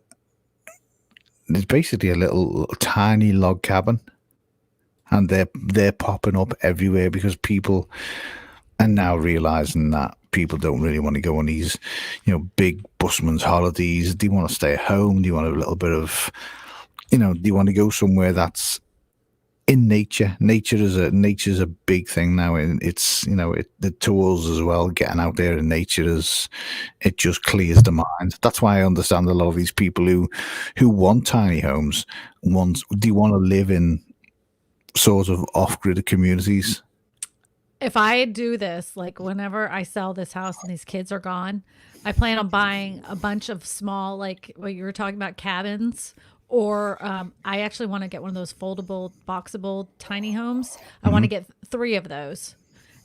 basically a little tiny log cabin, and they're popping up everywhere because people are now realizing that people don't really want to go on these, big busman's holidays. They want to stay at home. They want a little bit of, they want to go somewhere that's in nature. Nature's a big thing now, and it's the tools as well. Getting out there in nature it just clears the mind. That's why I understand a lot of these people who want tiny homes. They want to live in sort of off-grid communities. If I do this, like whenever I sell this house and these kids are gone, I plan on buying a bunch of small, like what you were talking about, cabins. Or I actually want to get one of those foldable, boxable tiny homes. I want to get 3 of those.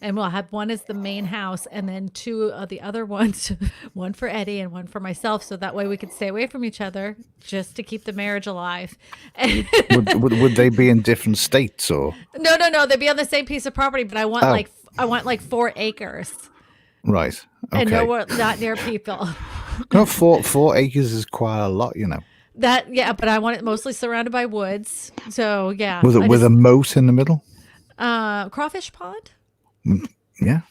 And we'll have one as the main house and then 2 of the other ones, one for Eddie and one for myself. So that way we could stay away from each other just to keep the marriage alive. would they be in different states or? No. They'd be on the same piece of property, but I want like 4 acres. Right. Okay. And not near people. No, 4 acres is quite a lot, But I want it mostly surrounded by woods. So yeah. With a moat in the middle? Crawfish pond? Yeah.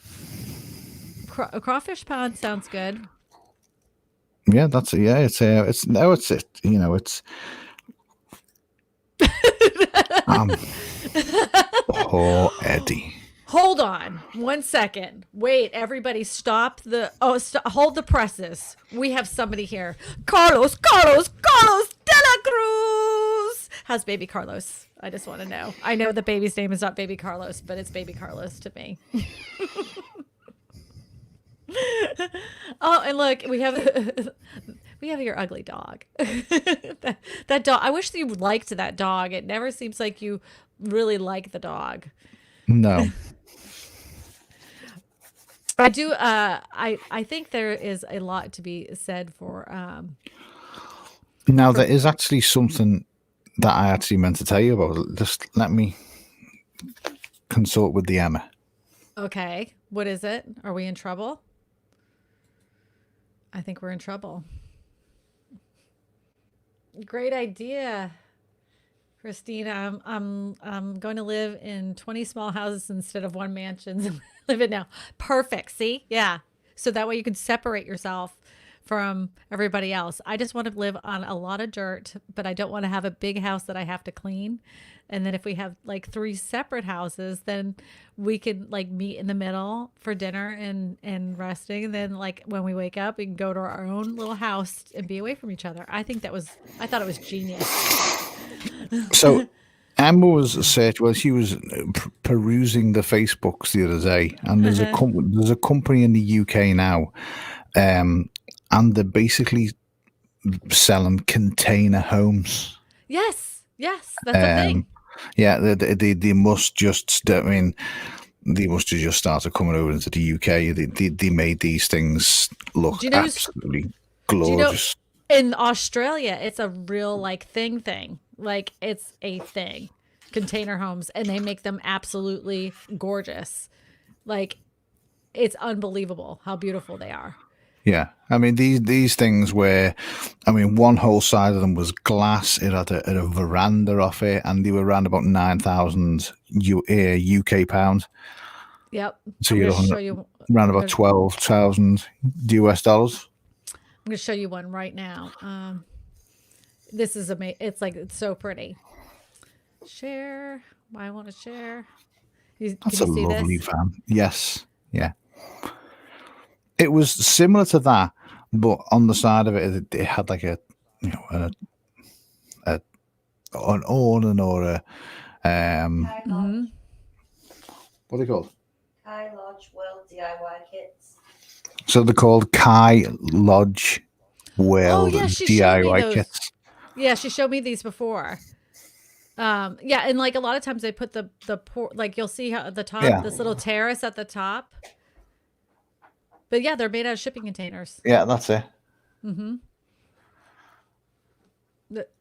Crawfish pond sounds good. Yeah, poor Eddie. Hold on 1 second. Wait, everybody stop hold the presses. We have somebody here. Carlos de la Cruz. How's baby Carlos? I just want to know. I know the baby's name is not baby Carlos, but it's baby Carlos to me. Oh, and look, we have your ugly dog. that dog. I wish you liked that dog. It never seems like you really like the dog. No. I do. I think there is a lot to be said for. Now there is actually something that I actually meant to tell you about. Just let me consult with the Emma. Okay, what is it? Are we in trouble? I think we're in trouble. Great idea, Kristina. I'm going to live in 20 small houses instead of 1 mansion. Live it now. Perfect. See? Yeah. So that way you can separate yourself from everybody else. I just want to live on a lot of dirt, but I don't want to have a big house that I have to clean. And then if we have like 3 separate houses, then we could like meet in the middle for dinner and resting. And then like when we wake up, we can go to our own little house and be away from each other. I thought it was genius. So Emma was she was perusing the Facebooks the other day, and there's a company in the UK now, and they're basically selling container homes. Yes, that's a thing. Yeah, they must just. I mean, they must have just started coming over into the UK. They made these things look absolutely glorious. In Australia, it's a real like thing. Like it's a thing. Container homes, and they make them absolutely gorgeous. Like it's unbelievable how beautiful they are. Yeah, I mean these things were, I mean, one whole side of them was glass. It had a veranda off it, and they were around about 9,000 UK pounds. Yep. So you're around about 12,000 US dollars. I'm going to show you one right now. This is amazing. It's so pretty. Share. I want to share. That's a lovely van. Yes. Yeah. It was similar to that, but on the side of it had like an awning or a what are they called? Kai Lodge World DIY kits. So they're called Kai Lodge World DIY kits. Yeah, she showed me these before. Yeah, and like a lot of times they put the like you'll see how at the top this little terrace at the top. But yeah, they're made out of shipping containers. Yeah, that's it. Mm-hmm.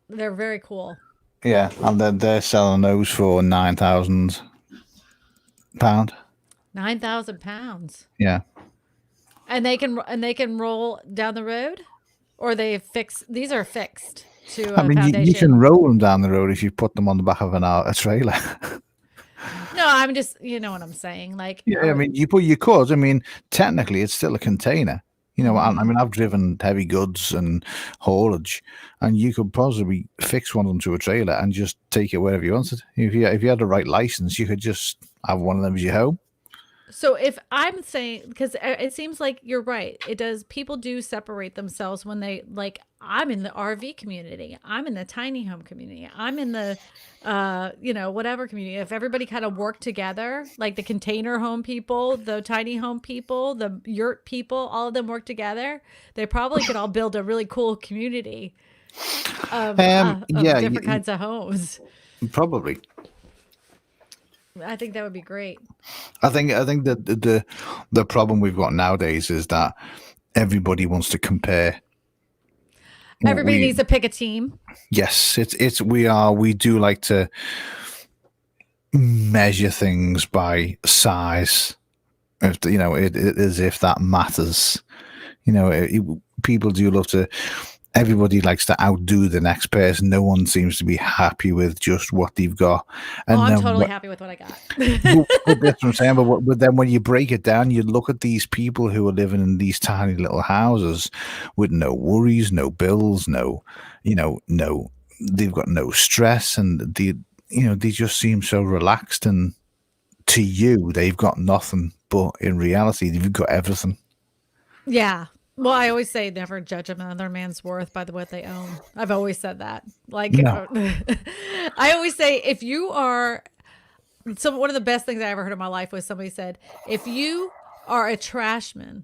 They're very cool. Yeah, and they're selling those for 9,000 pound. 9,000 pounds. Yeah. And they can roll down the road, or these are fixed to I a mean, you foundation. can roll them down the road if you put them on the back of a trailer. No, I'm just, you know what I'm saying. Like, Yeah, I mean, you could. I mean, technically, it's still a container. You know, I mean, I've driven heavy goods and haulage, and you could possibly fix one of them to a trailer and just take it wherever you wanted. If you had the right license, you could just have one of them as your home. so if I'm saying, because it seems like you're right, people do separate themselves when they, like, I'm in the RV community, I'm in the tiny home community, I'm in the, whatever community. If everybody kind of worked together, like the container home people, the tiny home people, the yurt people, all of them work together, they probably could all build a really cool community of different kinds of homes. Probably. I think that would be great. I think that the problem we've got nowadays is that everybody wants to compare. Everybody needs to pick a team. Yes, we do like to measure things by size. If as if that matters. People do love to. Everybody likes to outdo the next person. No one seems to be happy with just what they've got. And I'm totally happy with what I got. But that's what I'm saying. But then when you break it down, you look at these people who are living in these tiny little houses with no worries, no bills, they've got no stress, and they just seem so relaxed. And to you, they've got nothing, but in reality, they've got everything. Yeah. Well, I always say never judge another man's worth by what they own. I've always said that. Like, no. I always say if you are, one of the best things I ever heard in my life was somebody said, if you are a trashman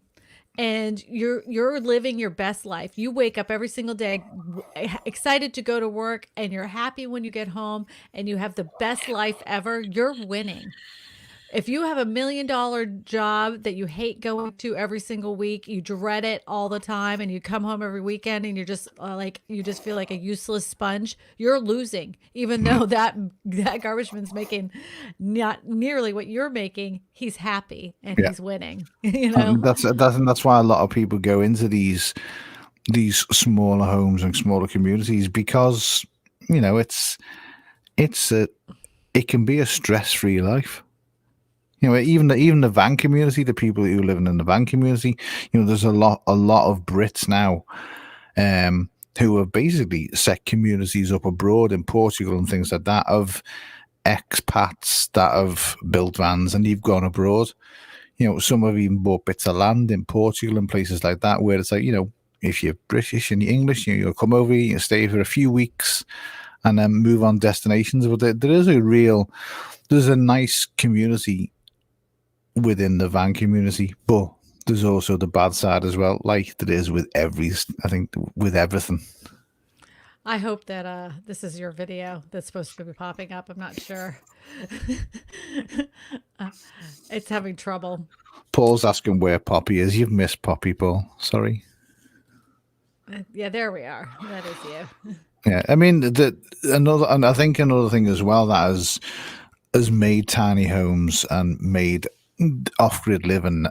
and you're living your best life, you wake up every single day excited to go to work and you're happy when you get home and you have the best life ever, you're winning. If you have $1 million job that you hate going to every single week, you dread it all the time, and you come home every weekend and you're just you just feel like a useless sponge, you're losing. Even though that garbage man's making not nearly what you're making, he's happy and he's winning. That's why a lot of people go into these smaller homes and smaller communities, because it can be a stress-free life. Even the van community, the people who live in the van community, there's a lot of Brits now who have basically set communities up abroad in Portugal and things like that, of expats that have built vans and they've gone abroad. Some have even bought bits of land in Portugal and places like that, where it's like, if you're British and you're English, you'll come over, you stay for a few weeks and then move on destinations. But there's a nice community within the van community, but there's also the bad side as well, like there is with with everything. I hope that this is your video that's supposed to be popping up. I'm not sure. It's having trouble. Paul's asking where Poppy is. You've missed Poppy, Paul. Sorry. Yeah, there we are. That is you. Yeah, I mean, I think another thing as well that has made tiny homes and made off-grid living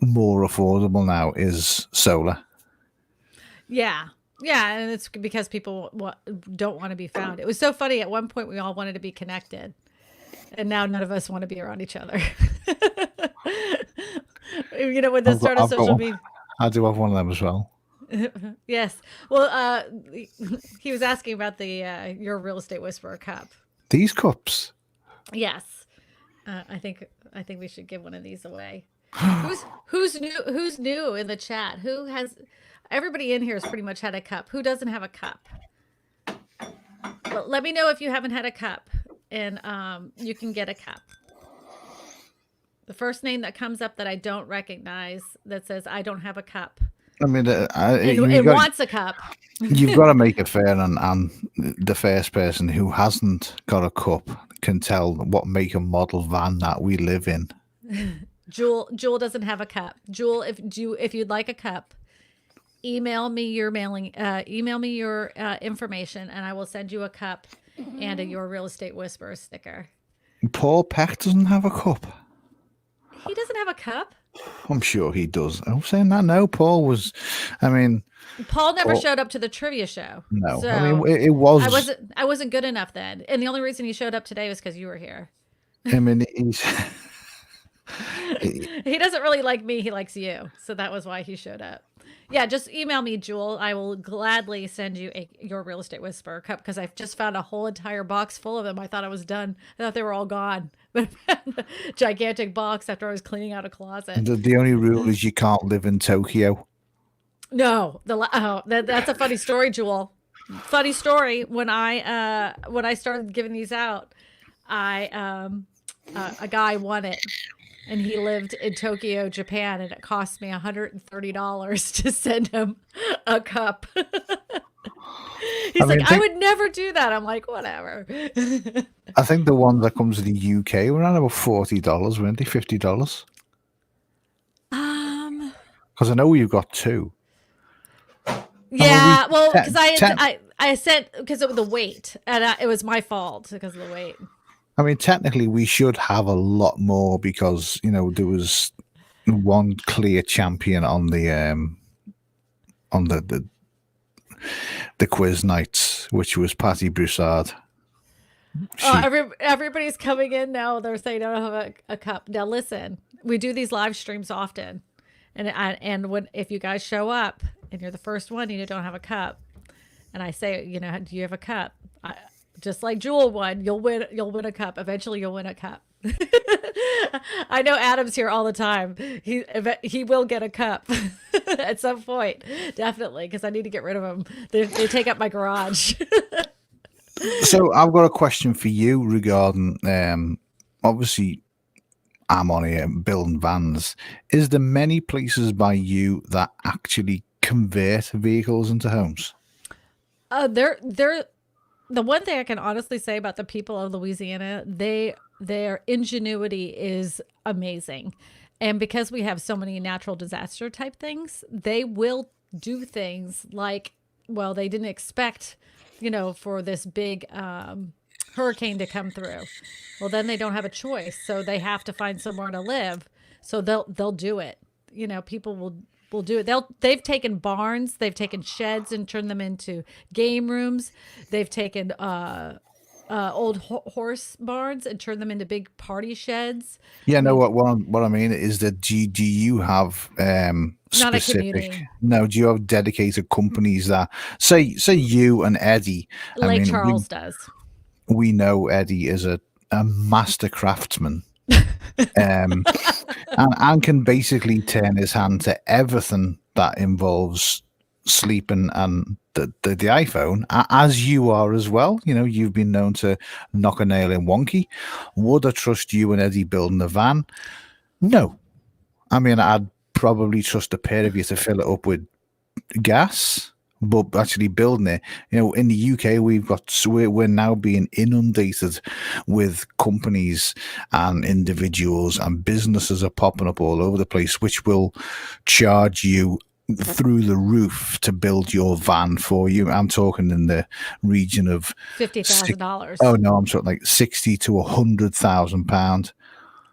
more affordable now is solar. Yeah, and it's because people don't want to be found. It was so funny. At one point, we all wanted to be connected, and now none of us want to be around each other. With the start of social media. I do have one of them as well. Yes. Well, he was asking about your real estate whisperer cup. These cups. Yes. I think we should give one of these away. Who's new in the chat? Everybody in here has pretty much had a cup. Who doesn't have a cup? Well, let me know if you haven't had a cup, and you can get a cup. The first name that comes up that I don't recognize that says I don't have a cup. I mean, it wants a cup. You've got to make it fair, and the first person who hasn't got a cup can tell what make and model van that we live in. Jewel doesn't have a cup. Jewel, if you'd like a cup, email me your information, and I will send you a cup and a Your Real Estate Whisperer sticker. Paul Peck doesn't have a cup. He doesn't have a cup. I'm sure he does. I'm saying that no, Paul was. I mean, Paul never Paul, showed up to the trivia show. no. So I mean, it was. I wasn't good enough then. And the only reason he showed up today was because you were here. I mean, he's. He doesn't really like me. He likes you. So that was why he showed up. Yeah, just email me, Jewel. I will gladly send you your Real Estate Whisperer cup because I've just found a whole entire box full of them. I thought I was done. I thought they were all gone. But I found a gigantic box after I was cleaning out a closet. The only rule is you can't live in Tokyo. No, that's a funny story, Jewel. Funny story. When I started giving these out, a guy won it. And he lived in Tokyo, Japan, and it cost me $130 to send him a cup. He's I would never do that. I'm like, whatever. I think the ones that come to the UK were around about $40, weren't they? $50. Because I know you've got two. Yeah, well, because I sent because of the weight, and it was my fault because of the weight. I mean, technically, we should have a lot more because there was one clear champion on the quiz nights, which was Patty Broussard. Everybody's coming in now. They're saying I don't have a cup. Now listen, we do these live streams often, and if you guys show up and you're the first one, you don't have a cup, and I say, do you have a cup? Just like Jewel won, you'll win a cup. Eventually you'll win a cup. I know Adam's here all the time. He will get a cup at some point, definitely, because I need to get rid of them. They take up my garage. So I've got a question for you regarding, obviously, I'm on here building vans. Is there many places by you that actually convert vehicles into homes? The one thing I can honestly say about the people of Louisiana, their ingenuity is amazing. And because we have so many natural disaster type things, they will do things like, well, they didn't expect, for this big hurricane to come through. Well, then they don't have a choice. So they have to find somewhere to live. So they'll do it. People will do it. They've taken barns, they've taken sheds and turned them into game rooms. They've taken old horse barns and turned them into big party sheds. Yeah, no. What I mean is that do you have not a specific? community. No, do you have dedicated companies that say you and Eddie? Lake Charles does. We know Eddie is a master craftsman. And can basically turn his hand to everything that involves sleeping and the iPhone, as you are as well. You've been known to knock a nail in wonky. Would I trust you and Eddie building a van? No. I mean, I'd probably trust a pair of you to fill it up with gas, but actually building it, in the UK, we're now being inundated with companies and individuals, and businesses are popping up all over the place, which will charge you through the roof to build your van for you. I'm talking in the region of $50,000. Oh no, I'm talking like $60,000 to £100,000.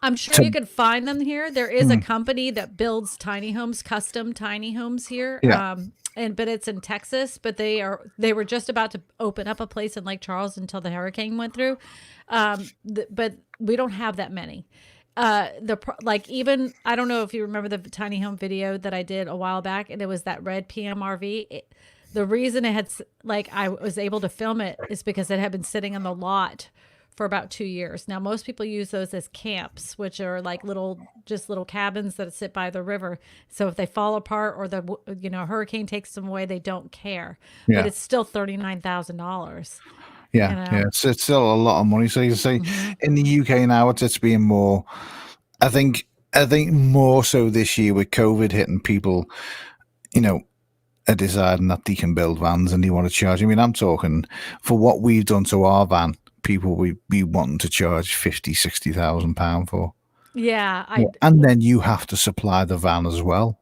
I'm sure you can find them here. There is a company that builds tiny homes, custom tiny homes here. Yeah. But it's in Texas, but they were just about to open up a place in Lake Charles until the hurricane went through. But we don't have that many. Even I don't know if you remember the tiny home video that I did a while back, and it was that red PMRV. The reason I was able to film it is because it had been sitting on the lot for about 2 years. Now, most people use those as camps, which are like little cabins that sit by the river. So if they fall apart or the hurricane takes them away, they don't care. Yeah. But it's still $39,000. Yeah, yeah, it's still a lot of money. So you say in the UK now, it's being more. I think more so this year with COVID hitting, people, are deciding that they can build vans and they want to charge. I mean, I'm talking for what we've done to our van. People we be wanting to charge £50,000-60,000 for. Yeah, and then you have to supply the van as well.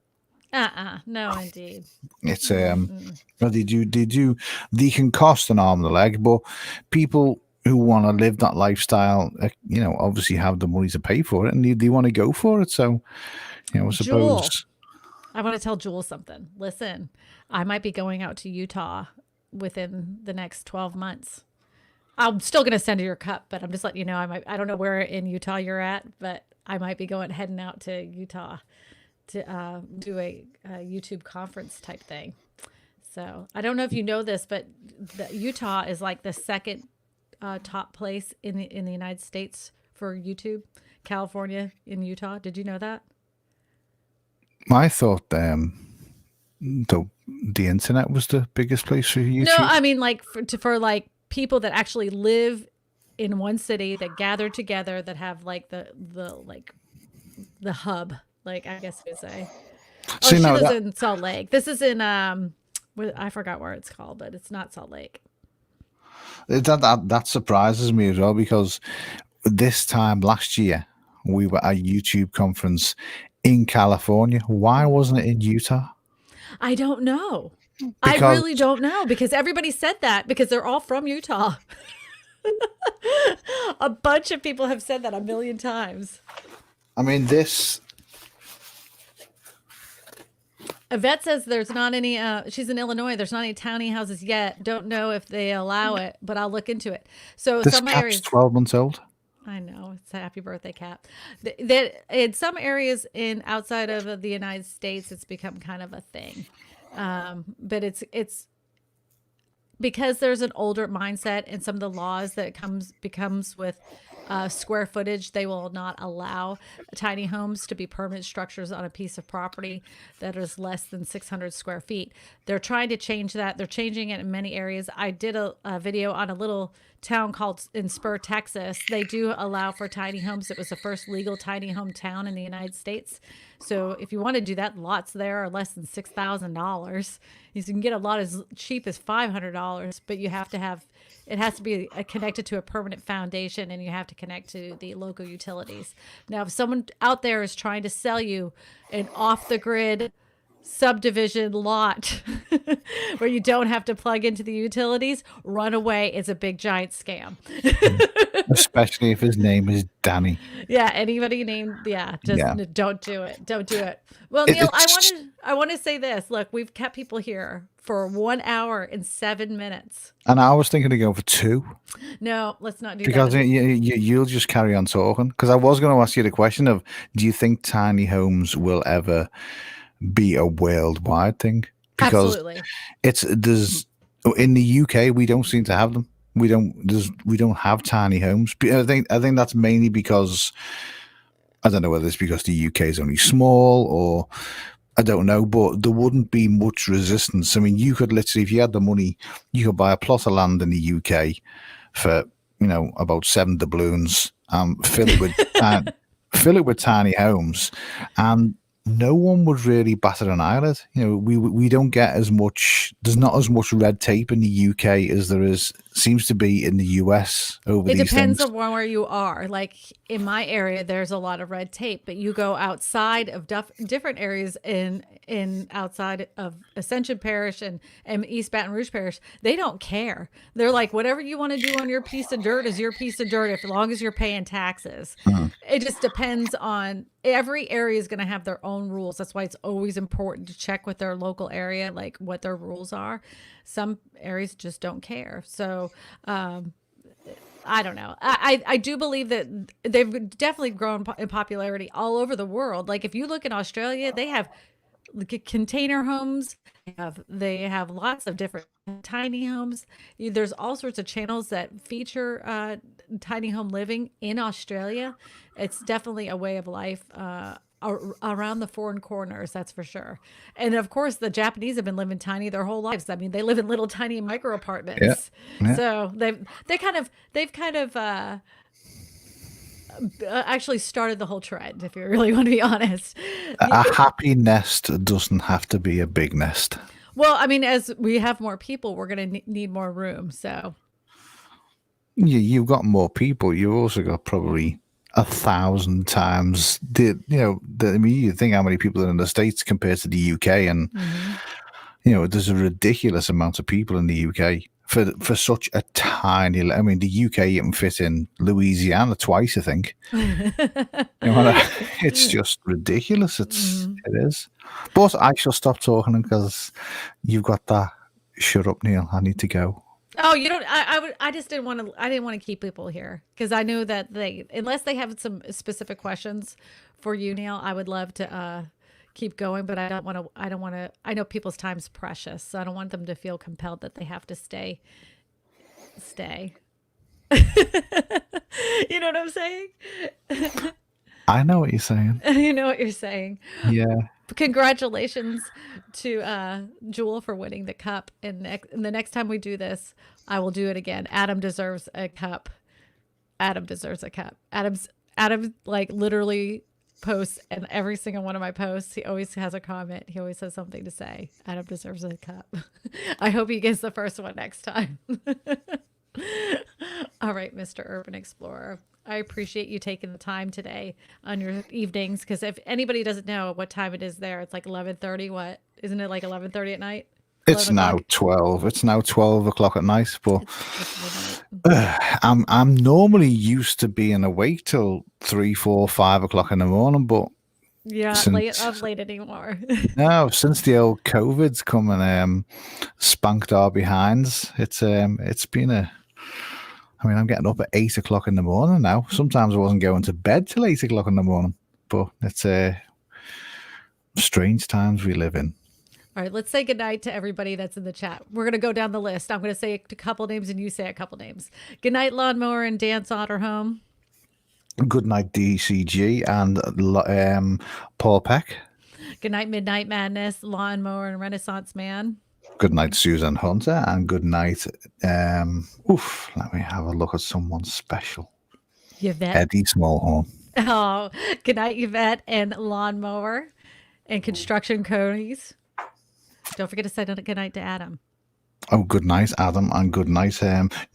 No, indeed. It's they can cost an arm and a leg, but people who want to live that lifestyle, obviously have the money to pay for it, and they want to go for it. So, I suppose. Jewel, I want to tell Jewel something. Listen, I might be going out to Utah within the next 12 months. I'm still going to send her your cup, but I'm just letting you know, I don't know where in Utah you're at, but I might be heading out to Utah to do a YouTube conference type thing. So I don't know if you know this, but Utah is like the second top place in the United States for YouTube. California and Utah. Did you know that? I thought the internet was the biggest place for YouTube. No, I mean like for like people that actually live in one city that gather together, that have like the hub, like I guess you would say. Oh, she lives in Salt Lake. This is in I forgot where it's called, but it's not Salt Lake. That surprises me as well, because this time last year we were at a YouTube conference in California. Why wasn't it in Utah? I don't know. I really don't know, because everybody said that because they're all from Utah. A bunch of people have said that a million times. I mean, Yvette says there's not any, she's in Illinois, there's not any tiny houses yet. Don't know if they allow it, but I'll look into it. So this some cat's areas, 12 months old. I know, it's a happy birthday, cat. That in some areas outside of the United States, it's become kind of a thing. But it's because there's an older mindset, and some of the laws that becomes with square footage. They will not allow tiny homes to be permanent structures on a piece of property that is less than 600 square feet. They're trying to change that. They're changing it in many areas. I did a video on a little town called in Spur, Texas. They do allow for tiny homes. It was the first legal tiny home town in the United States. So if you want to do that, lots there are less than $6,000. You can get a lot as cheap as $500, but you have to have, it has to be connected to a permanent foundation, and you have to connect to the local utilities. Now, if someone out there is trying to sell you an off-the-grid subdivision lot where you don't have to plug into the utilities, run away. It's a big giant scam. Especially if his name is Danny. Yeah, anybody named don't do it. Don't do it. Well, Neil, I want to say this. Look, we've kept people here for 1 hour and 7 minutes. And I was thinking to go for 2. No, let's not do because that. You'll just carry on talking. Because I was going to ask you the question of, do you think tiny homes will ever be a worldwide thing? Because absolutely, there's in the UK we don't seem to have them. We don't have tiny homes. I think that's mainly because, I don't know whether it's because the UK is only small, or I don't know, but there wouldn't be much resistance. I mean, you could literally, if you had the money, you could buy a plot of land in the UK for about 7 doubloons, fill it with tiny homes, and no one would really batter an eyelid. We don't get as much. There's not as much red tape in the UK as there seems to be in the US over these things. It depends on where you are. Like in my area, there's a lot of red tape, but you go outside of different areas outside of Ascension Parish and East Baton Rouge Parish, they don't care. They're like, whatever you want to do on your piece of dirt is your piece of dirt, as long as you're paying taxes. Mm-hmm. It just depends on, every area is going to have their own rules. That's why it's always important to check with their local area, like what their rules are. Some areas just don't care. So, I don't know. I do believe that they've definitely grown in popularity all over the world. Like if you look in Australia, they have container homes. They have lots of different tiny homes. There's all sorts of channels that feature tiny home living in Australia. It's definitely a way of life around the foreign corners, that's for sure. And of course, the Japanese have been living tiny their whole lives. I mean, they live in little tiny micro apartments. Yeah. So they've kind of actually started the whole trend, if you really want to be honest. A happy nest doesn't have to be a big nest. Well, I mean, as we have more people, we're going to need more room. So you've got more people. You've also got probably 1,000 times I mean, you think how many people are in the States compared to the UK, and there's a ridiculous amount of people in the UK for such a tiny. I mean, the UK you can fit in Louisiana twice, I think. It's just ridiculous. It is. But I shall stop talking because you've got that. Shut up, Neil. I need to go. Oh, you don't. I just didn't want to. I didn't want to keep people here because I knew that unless they have some specific questions for you, Neil, I would love to keep going. But I don't want to. I know people's time's precious, so I don't want them to feel compelled that they have to stay. You know what I'm saying? I know what you're saying. You know what you're saying. Yeah. Congratulations to Jewel for winning the cup. And the next time we do this, I will do it again. Adam deserves a cup. Adam deserves a cup. Adam like literally posts, and every single one of my posts, he always has a comment. He always has something to say. Adam deserves a cup. I hope he gets the first one next time. All right, Mr. Urban Explorer. I appreciate you taking the time today on your evenings, because if anybody doesn't know what time it is there, it's like 11:30. What? Isn't it like 11:30 at night? It's now 12. It's now 12 o'clock at night, but I'm normally used to being awake till 3, 4, 5 o'clock in the morning, but yeah, not late anymore. No, since the old COVID's come and spanked our behinds, it's been a. I mean, I'm getting up at 8 o'clock in the morning now. Sometimes I wasn't going to bed till 8 o'clock in the morning, but it's strange times we live in. All right, let's say goodnight to everybody that's in the chat. We're going to go down the list. I'm going to say a couple names and you say a couple names. Good night, Lawnmower and Dan Sauterhome. Good night, DCG and Paul Peck. Good night, Midnight Madness, Lawnmower and Renaissance Man. Good night, Susan Hunter, and good night. Let me have a look at someone special. Yvette. Eddie Smallhorn. Oh, good night, Yvette and Lawnmower and Construction Conies. Don't forget to say good night to Adam. Oh, good night, Adam, and good night,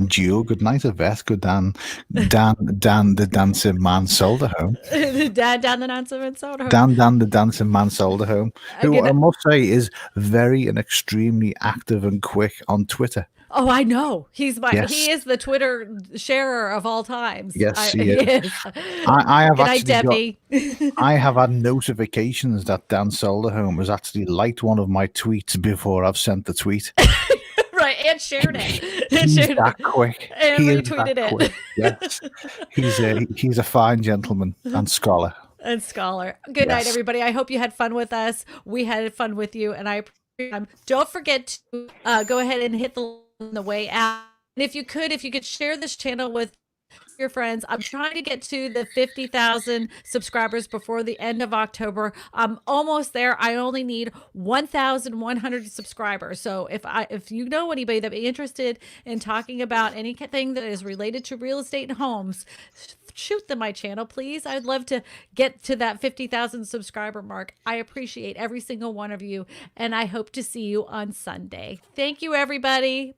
Jill. Good night, Yvette. Good Dan, the dancing man sold her home. Dan, the dancing man sold her home. Dan, the dancing man sold her home. Who I must say is very and extremely active and quick on Twitter. Oh, I know. He is the Twitter sharer of all times. Yes, he is. I have good night, Debbie. I have had notifications that Dan Solderholm has actually liked one of my tweets before I've sent the tweet. Right, and shared it. He's that quick. And retweeted it. Quick. Yes, he's a fine gentleman and scholar. Good night, everybody. I hope you had fun with us. We had fun with you, and I don't forget to go ahead and hit the way out. And if you could share this channel with your friends. I'm trying to get to the 50,000 subscribers before the end of October. I'm almost there. I only need 1,100 subscribers. So if you know anybody that be interested in talking about anything that is related to real estate and homes, shoot them my channel, please. I'd love to get to that 50,000 subscriber mark. I appreciate every single one of you, and I hope to see you on Sunday. Thank you, everybody.